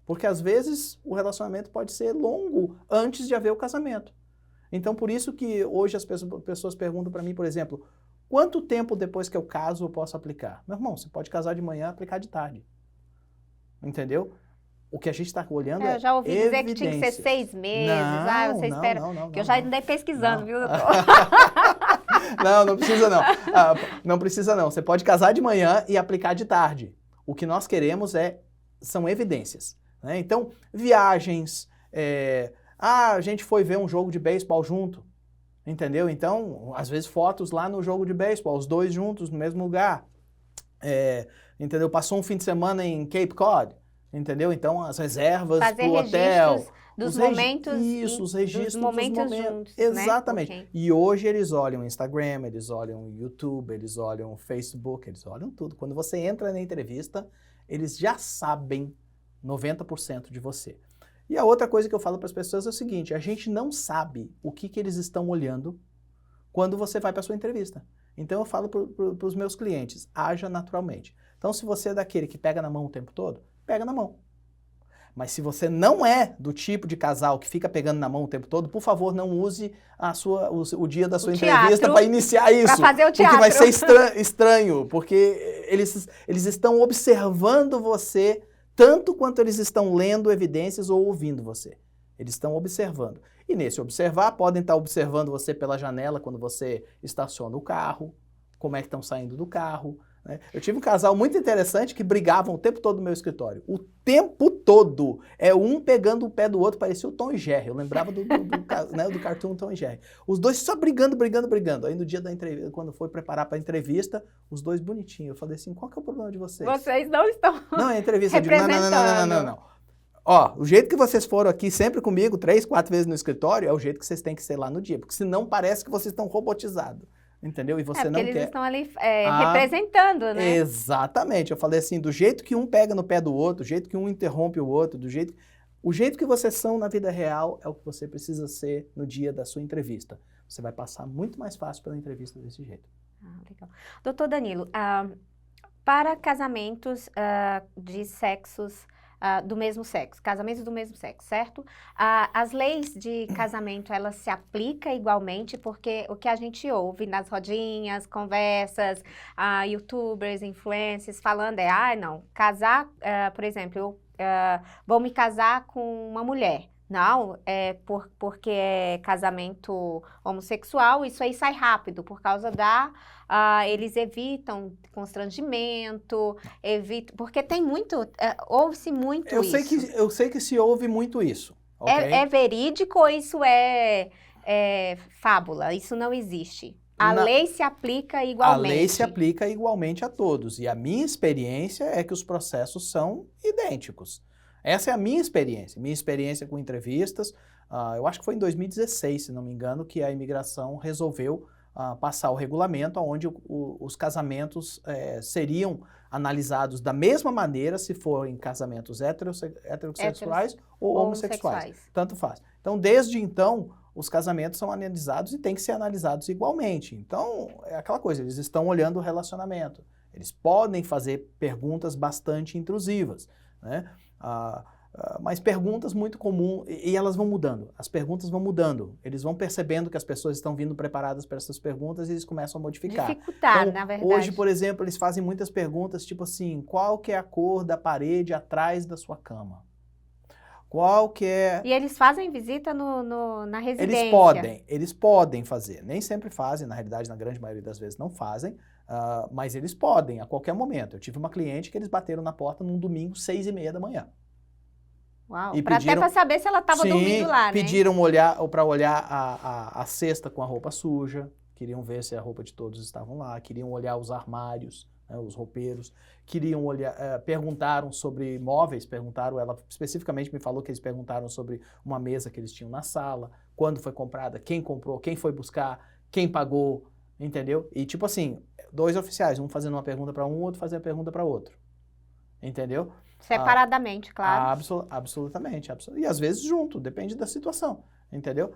Porque às vezes o relacionamento pode ser longo antes de haver o casamento. Então por isso que hoje as pessoas perguntam para mim, por exemplo, quanto tempo depois que eu caso eu posso aplicar? Meu irmão, você pode casar de manhã e aplicar de tarde. Entendeu? O que a gente está olhando eu já ouvi dizer que tinha que ser 6 meses. Você espera. Eu já andei pesquisando, viu, doutor? Não precisa não. Não precisa não. Você pode casar de manhã e aplicar de tarde. O que nós queremos são evidências, né? Então, viagens. A gente foi ver um jogo de beisebol junto. Entendeu? Então, às vezes fotos lá no jogo de beisebol, os dois juntos no mesmo lugar. Entendeu? Passou um fim de semana em Cape Cod. Entendeu? Então, as reservas para o hotel. Dos momentos. Isso, os registros dos momentos juntos. Exatamente. Né? Okay. E hoje eles olham o Instagram, eles olham o YouTube, eles olham o Facebook, eles olham tudo. Quando você entra na entrevista, eles já sabem 90% de você. E a outra coisa que eu falo para as pessoas é o seguinte, a gente não sabe o que eles estão olhando quando você vai para a sua entrevista. Então eu falo para os meus clientes, haja naturalmente. Então se você é daquele que pega na mão o tempo todo, pega na mão. Mas se você não é do tipo de casal que fica pegando na mão o tempo todo, por favor, não use o dia da sua entrevista para iniciar isso. Para fazer o teatro. Porque vai ser estranho, porque eles estão observando você tanto quanto eles estão lendo evidências ou ouvindo você. Eles estão observando. E nesse observar, podem estar observando você pela janela quando você estaciona o carro, como é que estão saindo do carro. Né? Eu tive um casal muito interessante que brigavam o tempo todo no meu escritório. O tempo todo. Um pegando o pé do outro, parecia o Tom e Jerry. Eu lembrava do cartoon Tom e Jerry. Os dois só brigando. Aí no dia da entrevista, quando foi preparar para a entrevista, os dois bonitinhos. Eu falei assim, qual que é o problema de vocês? Vocês não estão Não, é entrevista. Eu digo, não. Ó, o jeito que vocês foram aqui sempre comigo, 3, 4 vezes no escritório, é o jeito que vocês têm que ser lá no dia. Porque senão parece que vocês estão robotizados. Entendeu? E você não quer. Eles estão ali representando, né? Exatamente. Eu falei assim, do jeito que um pega no pé do outro, do jeito que um interrompe o outro, o jeito que vocês são na vida real é o que você precisa ser no dia da sua entrevista. Você vai passar muito mais fácil pela entrevista desse jeito. Legal. Doutor Danilo, para casamentos de sexos do mesmo sexo, casamentos do mesmo sexo, certo? As leis de casamento, elas se aplicam igualmente, porque o que a gente ouve nas rodinhas, conversas, youtubers, influencers, falando não, casar, por exemplo, eu vou me casar com uma mulher. Não, porque é casamento homossexual, isso aí sai rápido, por causa eles evitam constrangimento, porque tem muito, ouve-se muito isso. Eu sei que se ouve muito isso. Okay? É verídico ou isso é fábula? Isso não existe. A lei se aplica igualmente. A lei se aplica igualmente a todos. E a minha experiência é que os processos são idênticos. Essa é a minha experiência com entrevistas. Eu acho que foi em 2016, se não me engano, que a imigração resolveu passar o regulamento onde os casamentos seriam analisados da mesma maneira se forem casamentos heterossexuais ou homossexuais. Tanto faz. Então, desde então, os casamentos são analisados e têm que ser analisados igualmente. Então, é aquela coisa, eles estão olhando o relacionamento. Eles podem fazer perguntas bastante intrusivas, né? Mas perguntas muito comuns, e elas vão mudando. As perguntas vão mudando. Eles vão percebendo que as pessoas estão vindo preparadas para essas perguntas e eles começam a modificar. Dificultar, então, na verdade. Hoje, por exemplo, eles fazem muitas perguntas, tipo assim, qual que é a cor da parede atrás da sua cama? Qual que é... E eles fazem visita na residência? Eles podem fazer. Nem sempre fazem, na realidade, na grande maioria das vezes não fazem, mas eles podem, a qualquer momento. Eu tive uma cliente que eles bateram na porta num domingo, 6h30 da manhã. Uau, até para saber se ela estava dormindo lá, né? Pediram para olhar a cesta com a roupa suja, queriam ver se a roupa de todos estavam lá, queriam olhar os armários, né, os roupeiros, queriam olhar, perguntaram sobre móveis, ela especificamente me falou que eles perguntaram sobre uma mesa que eles tinham na sala, quando foi comprada, quem comprou, quem foi buscar, quem pagou, entendeu? E tipo assim, 2 oficiais, um fazendo uma pergunta para um, outro fazendo a pergunta para outro, entendeu? Separadamente, claro. Absolutamente. E às vezes junto, depende da situação, entendeu?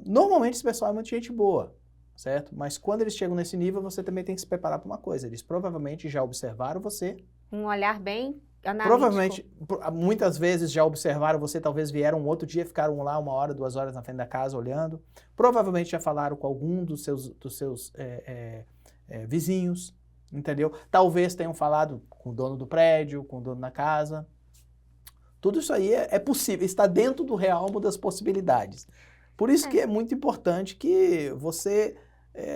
Normalmente esse pessoal é muito gente boa, certo? Mas quando eles chegam nesse nível, você também tem que se preparar para uma coisa. Eles provavelmente já observaram você. Um olhar bem analítico. Provavelmente, muitas vezes já observaram você, talvez vieram um outro dia, ficaram lá 1 hora, 2 horas na frente da casa olhando. Provavelmente já falaram com algum dos seus vizinhos, entendeu? Talvez tenham falado com o dono do prédio, com o dono da casa. Tudo isso aí é possível, está dentro do realmo das possibilidades. Por isso que é muito importante que você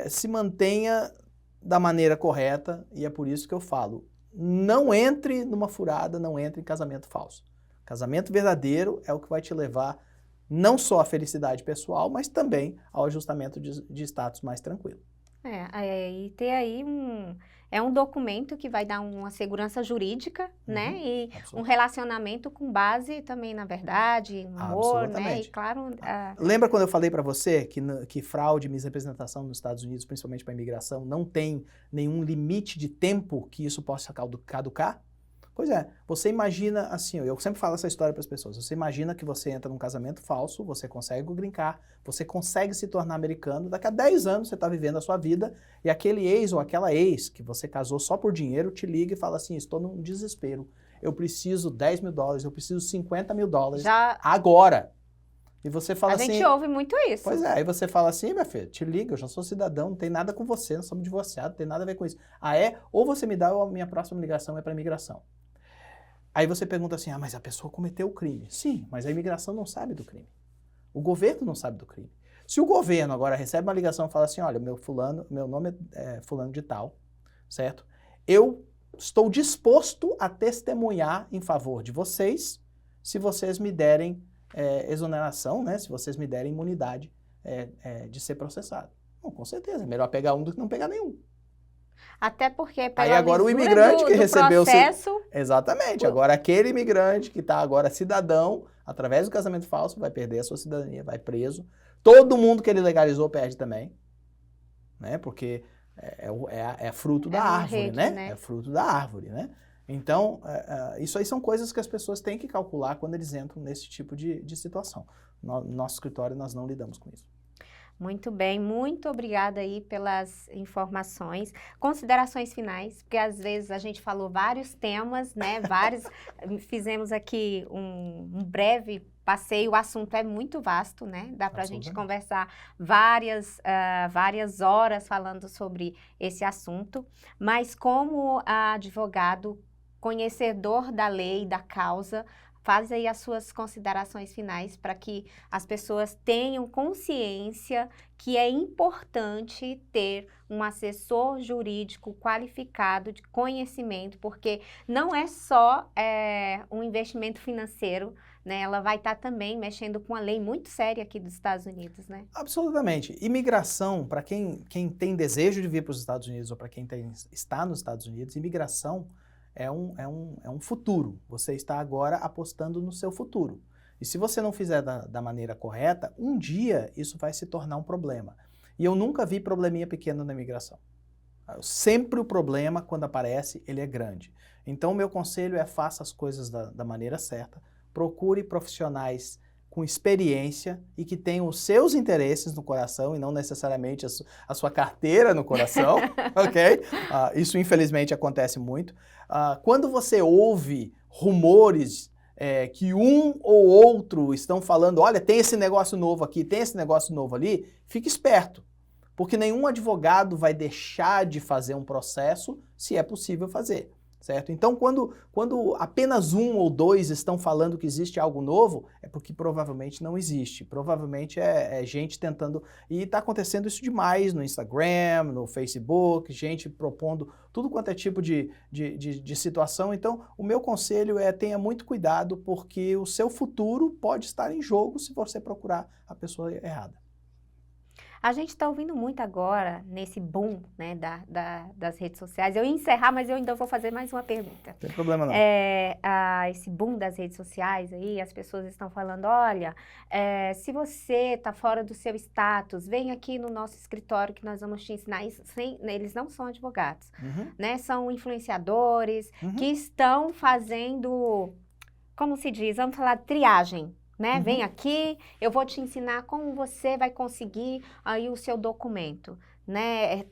se mantenha da maneira correta, e é por isso que eu falo, não entre numa furada, não entre em casamento falso. Casamento verdadeiro é o que vai te levar não só à felicidade pessoal, mas também ao ajustamento de status mais tranquilo. E ter aí um documento que vai dar uma segurança jurídica, né? E um relacionamento com base também na verdade, no amor, né? E claro... Lembra quando eu falei para você que fraude e misrepresentação nos Estados Unidos, principalmente para a imigração, não tem nenhum limite de tempo que isso possa caducar? Pois é, você imagina assim, eu sempre falo essa história para as pessoas, você imagina que você entra num casamento falso, você consegue o green card, você consegue se tornar americano, daqui a 10 anos você está vivendo a sua vida e aquele ex ou aquela ex que você casou só por dinheiro te liga e fala assim, estou num desespero, eu preciso $10 mil, eu preciso $50 mil agora. E você fala assim... A gente ouve muito isso. Pois é, aí você fala assim, minha filha, te liga, eu já sou cidadão, não tem nada com você, não somos divorciados, não tem nada a ver com isso. Ou você me dá ou a minha próxima ligação é para imigração. Aí você pergunta assim, mas a pessoa cometeu o crime. Sim, mas a imigração não sabe do crime. O governo não sabe do crime. Se o governo agora recebe uma ligação e fala assim, olha, meu nome é fulano de tal, certo? Eu estou disposto a testemunhar em favor de vocês, se vocês me derem exoneração, né? Se vocês me derem imunidade de ser processado. Bom, com certeza, é melhor pegar um do que não pegar nenhum. Até porque aí agora o imigrante que recebeu processo... Exatamente. Agora aquele imigrante que está agora cidadão, através do casamento falso, vai perder a sua cidadania, vai preso. Todo mundo que ele legalizou perde também, né? Porque é fruto da árvore, né? É fruto da árvore, né? Então, isso aí são coisas que as pessoas têm que calcular quando eles entram nesse tipo de situação. No nosso escritório, nós não lidamos com isso. Muito bem, muito obrigada aí pelas informações. Considerações finais, porque às vezes a gente falou vários temas, né? Fizemos aqui um breve passeio, o assunto é muito vasto, né? Dá para a gente conversar várias horas falando sobre esse assunto, mas como advogado, conhecedor da lei, da causa, faz aí as suas considerações finais para que as pessoas tenham consciência que é importante ter um assessor jurídico qualificado de conhecimento, porque não é só um investimento financeiro, né? Ela vai estar também mexendo com uma lei muito séria aqui dos Estados Unidos, né? Absolutamente. Imigração, para quem tem desejo de vir para os Estados Unidos ou para quem está nos Estados Unidos, imigração é um futuro. Você está agora apostando no seu futuro. E se você não fizer da maneira correta, um dia isso vai se tornar um problema. E eu nunca vi probleminha pequeno na imigração. Sempre o problema, quando aparece, ele é grande. Então, o meu conselho é faça as coisas da maneira certa, procure profissionais com experiência e que tenham os seus interesses no coração e não necessariamente a sua carteira no coração, ok? Isso, infelizmente, acontece muito. Quando você ouve rumores que um ou outro estão falando, olha, tem esse negócio novo aqui, tem esse negócio novo ali, fique esperto. Porque nenhum advogado vai deixar de fazer um processo se é possível fazer, certo? Então, quando apenas um ou dois estão falando que existe algo novo, é porque provavelmente não existe. Provavelmente é gente tentando... E está acontecendo isso demais no Instagram, no Facebook, gente propondo tudo quanto é tipo de situação. Então, o meu conselho é tenha muito cuidado, porque o seu futuro pode estar em jogo se você procurar a pessoa errada. A gente está ouvindo muito agora, nesse boom, né, das redes sociais. Eu ia encerrar, mas eu ainda vou fazer mais uma pergunta. Não tem problema não. Esse boom das redes sociais aí, as pessoas estão falando, olha, se você está fora do seu status, vem aqui no nosso escritório que nós vamos te ensinar isso. Eles não são advogados, né? São influenciadores que estão fazendo, como se diz, vamos falar tem né? Vem aqui, eu vou te ensinar como você vai conseguir aí o seu documento, né?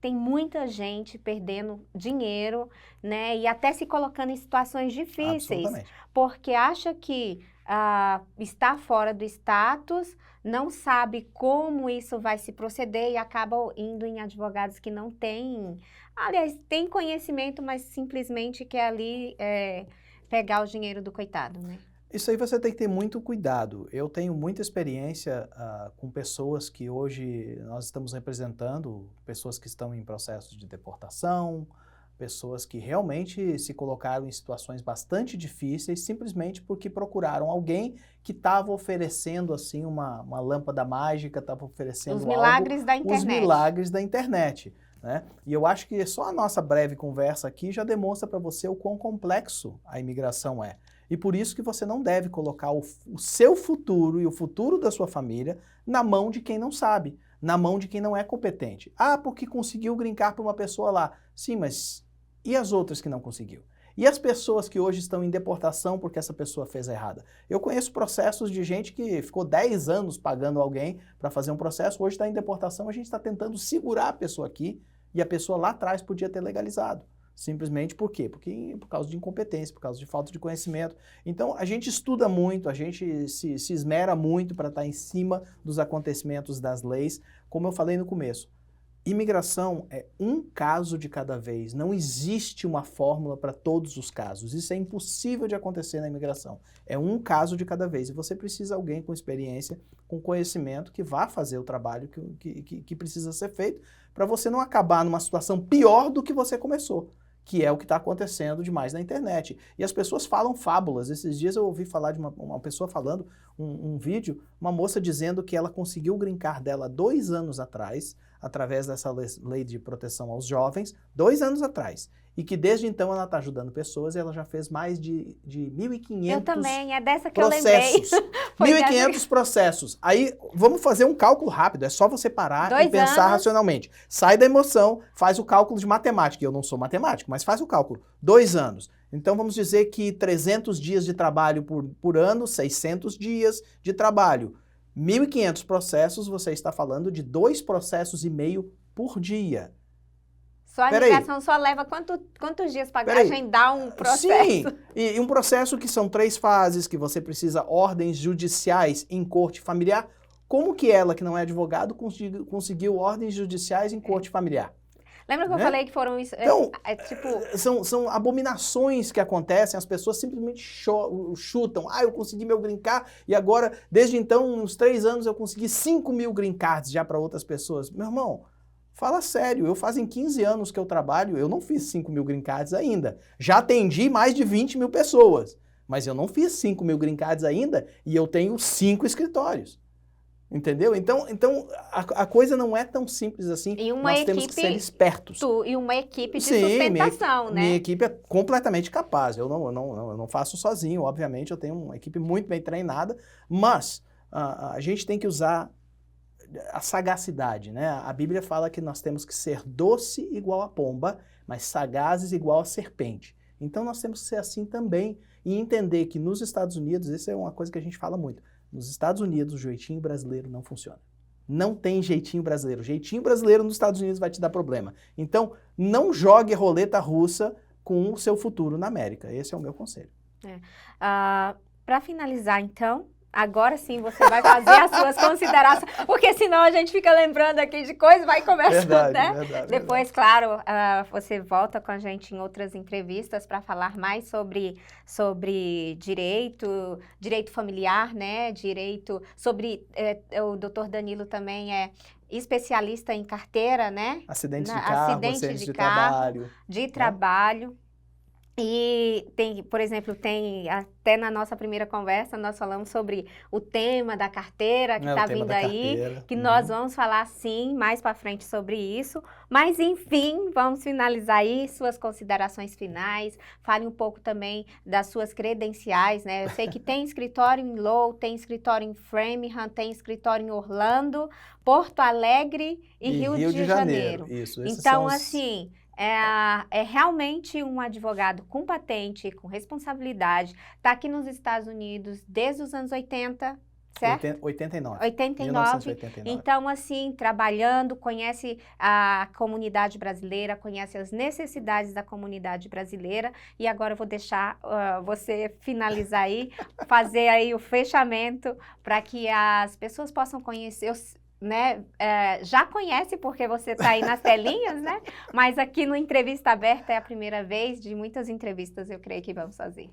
Tem muita gente perdendo dinheiro, né? E até se colocando em situações difíceis, porque acha que está fora do status, não sabe como isso vai se proceder e acaba indo em advogados que não têm, aliás, tem conhecimento, mas simplesmente quer ali pegar o dinheiro do coitado, né? Isso aí você tem que ter muito cuidado. Eu tenho muita experiência com pessoas que hoje nós estamos representando, pessoas que estão em processos de deportação, pessoas que realmente se colocaram em situações bastante difíceis simplesmente porque procuraram alguém que estava oferecendo assim uma lâmpada mágica, estava oferecendo os milagres da internet. Os milagres da internet. Né? E eu acho que só a nossa breve conversa aqui já demonstra para você o quão complexo a imigração é. E por isso que você não deve colocar o seu futuro e o futuro da sua família na mão de quem não sabe, na mão de quem não é competente. Ah, porque conseguiu grincar para uma pessoa lá. Sim, mas e as outras que não conseguiu? E as pessoas que hoje estão em deportação porque essa pessoa fez errada? Eu conheço processos de gente que ficou 10 anos pagando alguém para fazer um processo, hoje está em deportação, a gente está tentando segurar a pessoa aqui e a pessoa lá atrás podia ter legalizado. Simplesmente por quê? Porque por causa de incompetência, por causa de falta de conhecimento. Então, a gente estuda muito, a gente se esmera muito para estar em cima dos acontecimentos das leis. Como eu falei no começo, imigração é um caso de cada vez. Não existe uma fórmula para todos os casos. Isso é impossível de acontecer na imigração. É um caso de cada vez. E você precisa de alguém com experiência, com conhecimento, que vá fazer o trabalho que precisa ser feito, para você não acabar numa situação pior do que você começou, que é o que está acontecendo demais na internet. E as pessoas falam fábulas. Esses dias eu ouvi falar de uma pessoa falando, um vídeo, uma moça dizendo que ela conseguiu o green card dela 2 anos atrás, através dessa lei de proteção aos jovens, 2 anos atrás. E que desde então ela está ajudando pessoas e ela já fez mais de 1.500 Eu também, é dessa que processos. eu lembrei. 1.500 processos. Aí, vamos fazer um cálculo rápido. É só você parar 2 e pensar anos. racionalmente. Sai da emoção, faz o cálculo de matemática. Eu não sou matemático, mas faz o cálculo. 2 anos. Então, vamos dizer que 300 dias de trabalho por ano, 600 dias de trabalho. 1.500 processos, você está falando de 2,5 processos por dia. Só a imigração só leva quantos dias para agendar um processo? Sim, e um processo que são 3 fases, que você precisa ordens judiciais em corte familiar. Como que ela, que não é advogado, conseguiu ordens judiciais em corte familiar? Lembra que eu falei que foram isso? Então, tipo... são abominações que acontecem, as pessoas simplesmente chutam. Ah, eu consegui meu green card e agora, desde então, uns 3 anos, eu consegui 5.000 green cards já para outras pessoas. Meu irmão, fala sério, fazem 15 anos que eu trabalho, eu não fiz 5.000 green cards ainda. Já atendi mais de 20.000 pessoas, mas eu não fiz 5.000 green cards ainda e eu tenho 5 escritórios. Entendeu? Então a coisa não é tão simples assim. E uma Nós temos que ser espertos. E uma equipe de Sim, sustentação, né? Minha equipe é completamente capaz. Eu não faço sozinho, obviamente. Eu tenho uma equipe muito bem treinada, mas a gente tem que usar a sagacidade, né? A Bíblia fala que nós temos que ser doce igual a pomba, mas sagazes igual a serpente. Então nós temos que ser assim também e entender que nos Estados Unidos, isso é uma coisa que a gente fala muito, nos Estados Unidos o jeitinho brasileiro não funciona. Não tem jeitinho brasileiro. O jeitinho brasileiro nos Estados Unidos vai te dar problema. Então não jogue roleta russa com o seu futuro na América. Esse é o meu conselho. Para finalizar, então, agora sim você vai fazer as suas considerações, porque senão a gente fica lembrando aqui de coisas, vai conversando, né? Verdade. Depois, claro, você volta com a gente em outras entrevistas para falar mais sobre direito familiar, né? O doutor Danilo também é especialista em carteira, né? Acidente de carro, acidente de trabalho. E tem, por exemplo, até na nossa primeira conversa, nós falamos sobre o tema da carteira que está vindo aí, que nós vamos falar sim mais para frente sobre isso. Mas enfim, vamos finalizar aí suas considerações finais. Fale um pouco também das suas credenciais, né? Eu sei que tem escritório em Lowell, tem escritório em Framingham, tem escritório em Orlando, Porto Alegre e Rio de Janeiro. Isso, então, assim, é realmente um advogado com patente, com responsabilidade. Está aqui nos Estados Unidos desde os anos 80, certo? 89. 1989. Então, assim, trabalhando, conhece a comunidade brasileira, conhece as necessidades da comunidade brasileira. E agora eu vou deixar você finalizar aí, fazer aí o fechamento para que as pessoas possam conhecer né, já conhece porque você está aí nas telinhas, né? Mas aqui no Entrevista Aberta é a primeira vez de muitas entrevistas, eu creio que vamos fazer.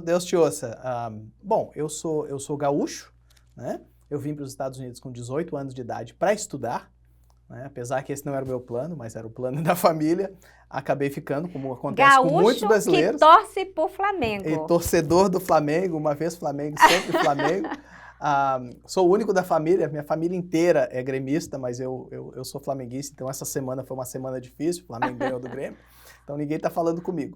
Deus te ouça. Bom, eu sou gaúcho, né? Eu vim para os Estados Unidos com 18 anos de idade para estudar, né? Apesar que esse não era o meu plano, mas era o plano da família. Acabei ficando, como acontece gaúcho com muitos brasileiros. Que torce por Flamengo. E torcedor do Flamengo, uma vez Flamengo, sempre Flamengo. Sou o único da família, minha família inteira é gremista, mas eu sou flamenguista, então essa semana foi uma semana difícil, o Flamengo ganhou do Grêmio, então ninguém tá falando comigo.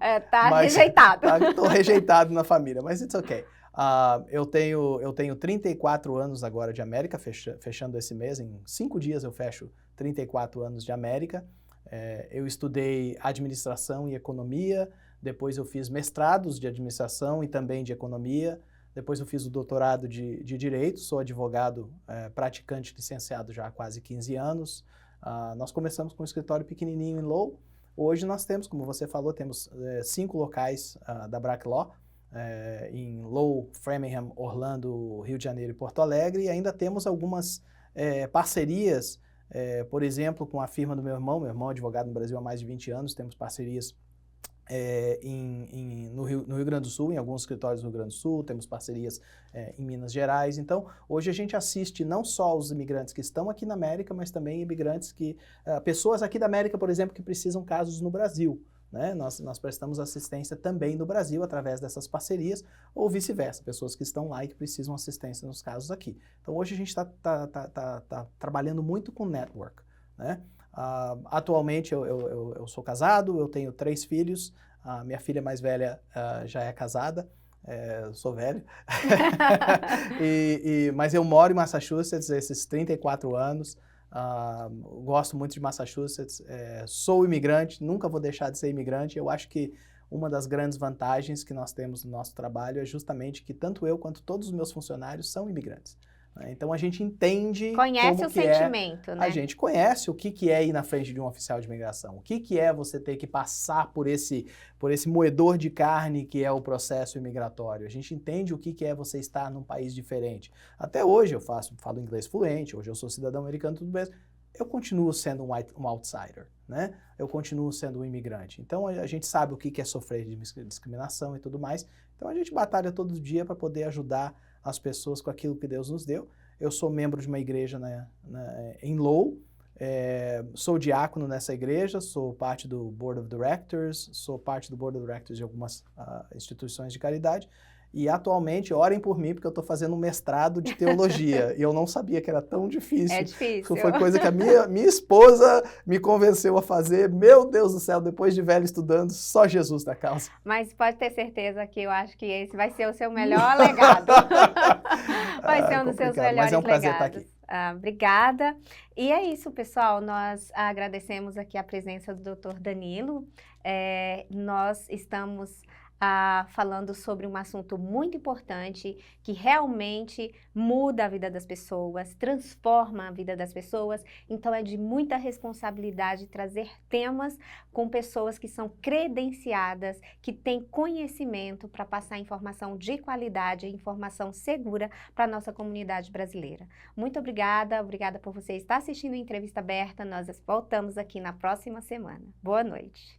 Rejeitado. Estou rejeitado na família, mas it's okay. Eu tenho 34 anos agora de América, fechando esse mês, em 5 dias eu fecho 34 anos de América. Eu estudei administração e economia, depois eu fiz mestrados de administração e também de economia. Depois eu fiz o doutorado de Direito, sou advogado praticante licenciado já há quase 15 anos. Nós começamos com um escritório pequenininho em Lowell. Hoje nós temos, como você falou, temos 5 locais da Brack Law, em Lowell, Framingham, Orlando, Rio de Janeiro e Porto Alegre. E ainda temos algumas parcerias, por exemplo, com a firma do meu irmão é advogado no Brasil há mais de 20 anos, temos parcerias no Rio Grande do Sul, em alguns escritórios do Rio Grande do Sul, temos parcerias em Minas Gerais. Então, hoje a gente assiste não só os imigrantes que estão aqui na América, mas também imigrantes pessoas aqui da América, por exemplo, que precisam casos no Brasil, né? Nós prestamos assistência também no Brasil através dessas parcerias, ou vice-versa, pessoas que estão lá e que precisam assistência nos casos aqui. Então, hoje a gente está trabalhando muito com network, né? Atualmente eu sou casado, eu tenho 3 filhos, minha filha mais velha já é casada, sou velho, mas eu moro em Massachusetts esses 34 anos, gosto muito de Massachusetts, sou imigrante, nunca vou deixar de ser imigrante. Eu acho que uma das grandes vantagens que nós temos no nosso trabalho é justamente que tanto eu quanto todos os meus funcionários são imigrantes. Então a gente entende conhece o sentimento, né? A gente conhece o que é ir na frente de um oficial de imigração, o que é você ter que passar por esse moedor de carne que é o processo imigratório. A gente entende o que é você estar num país diferente. Até hoje eu falo inglês fluente, hoje eu sou cidadão americano, tudo bem. Eu continuo sendo um outsider, né? Eu continuo sendo um imigrante. Então a gente sabe o que é sofrer de discriminação e tudo mais. Então a gente batalha todo dia para poder ajudar as pessoas com aquilo que Deus nos deu. Eu sou membro de uma igreja em Lowell, sou diácono nessa igreja, sou parte do Board of Directors, sou parte do Board of Directors de algumas instituições de caridade, E atualmente, orem por mim, porque eu estou fazendo um mestrado de teologia. E eu não sabia que era tão difícil. É difícil. Isso foi coisa que a minha esposa me convenceu a fazer. Meu Deus do céu, depois de velho estudando, só Jesus da causa. Mas pode ter certeza que eu acho que esse vai ser o seu melhor legado. Vai ser um dos seus melhores mas é um prazer legados. estar aqui. Obrigada. E é isso, pessoal. Nós agradecemos aqui a presença do Dr. Danilo. Nós estamos falando sobre um assunto muito importante que realmente muda a vida das pessoas, transforma a vida das pessoas. Então é de muita responsabilidade trazer temas com pessoas que são credenciadas, que têm conhecimento para passar informação de qualidade, informação segura para a nossa comunidade brasileira. Muito obrigada por você estar assistindo a Entrevista Aberta. Nós voltamos aqui na próxima semana. Boa noite.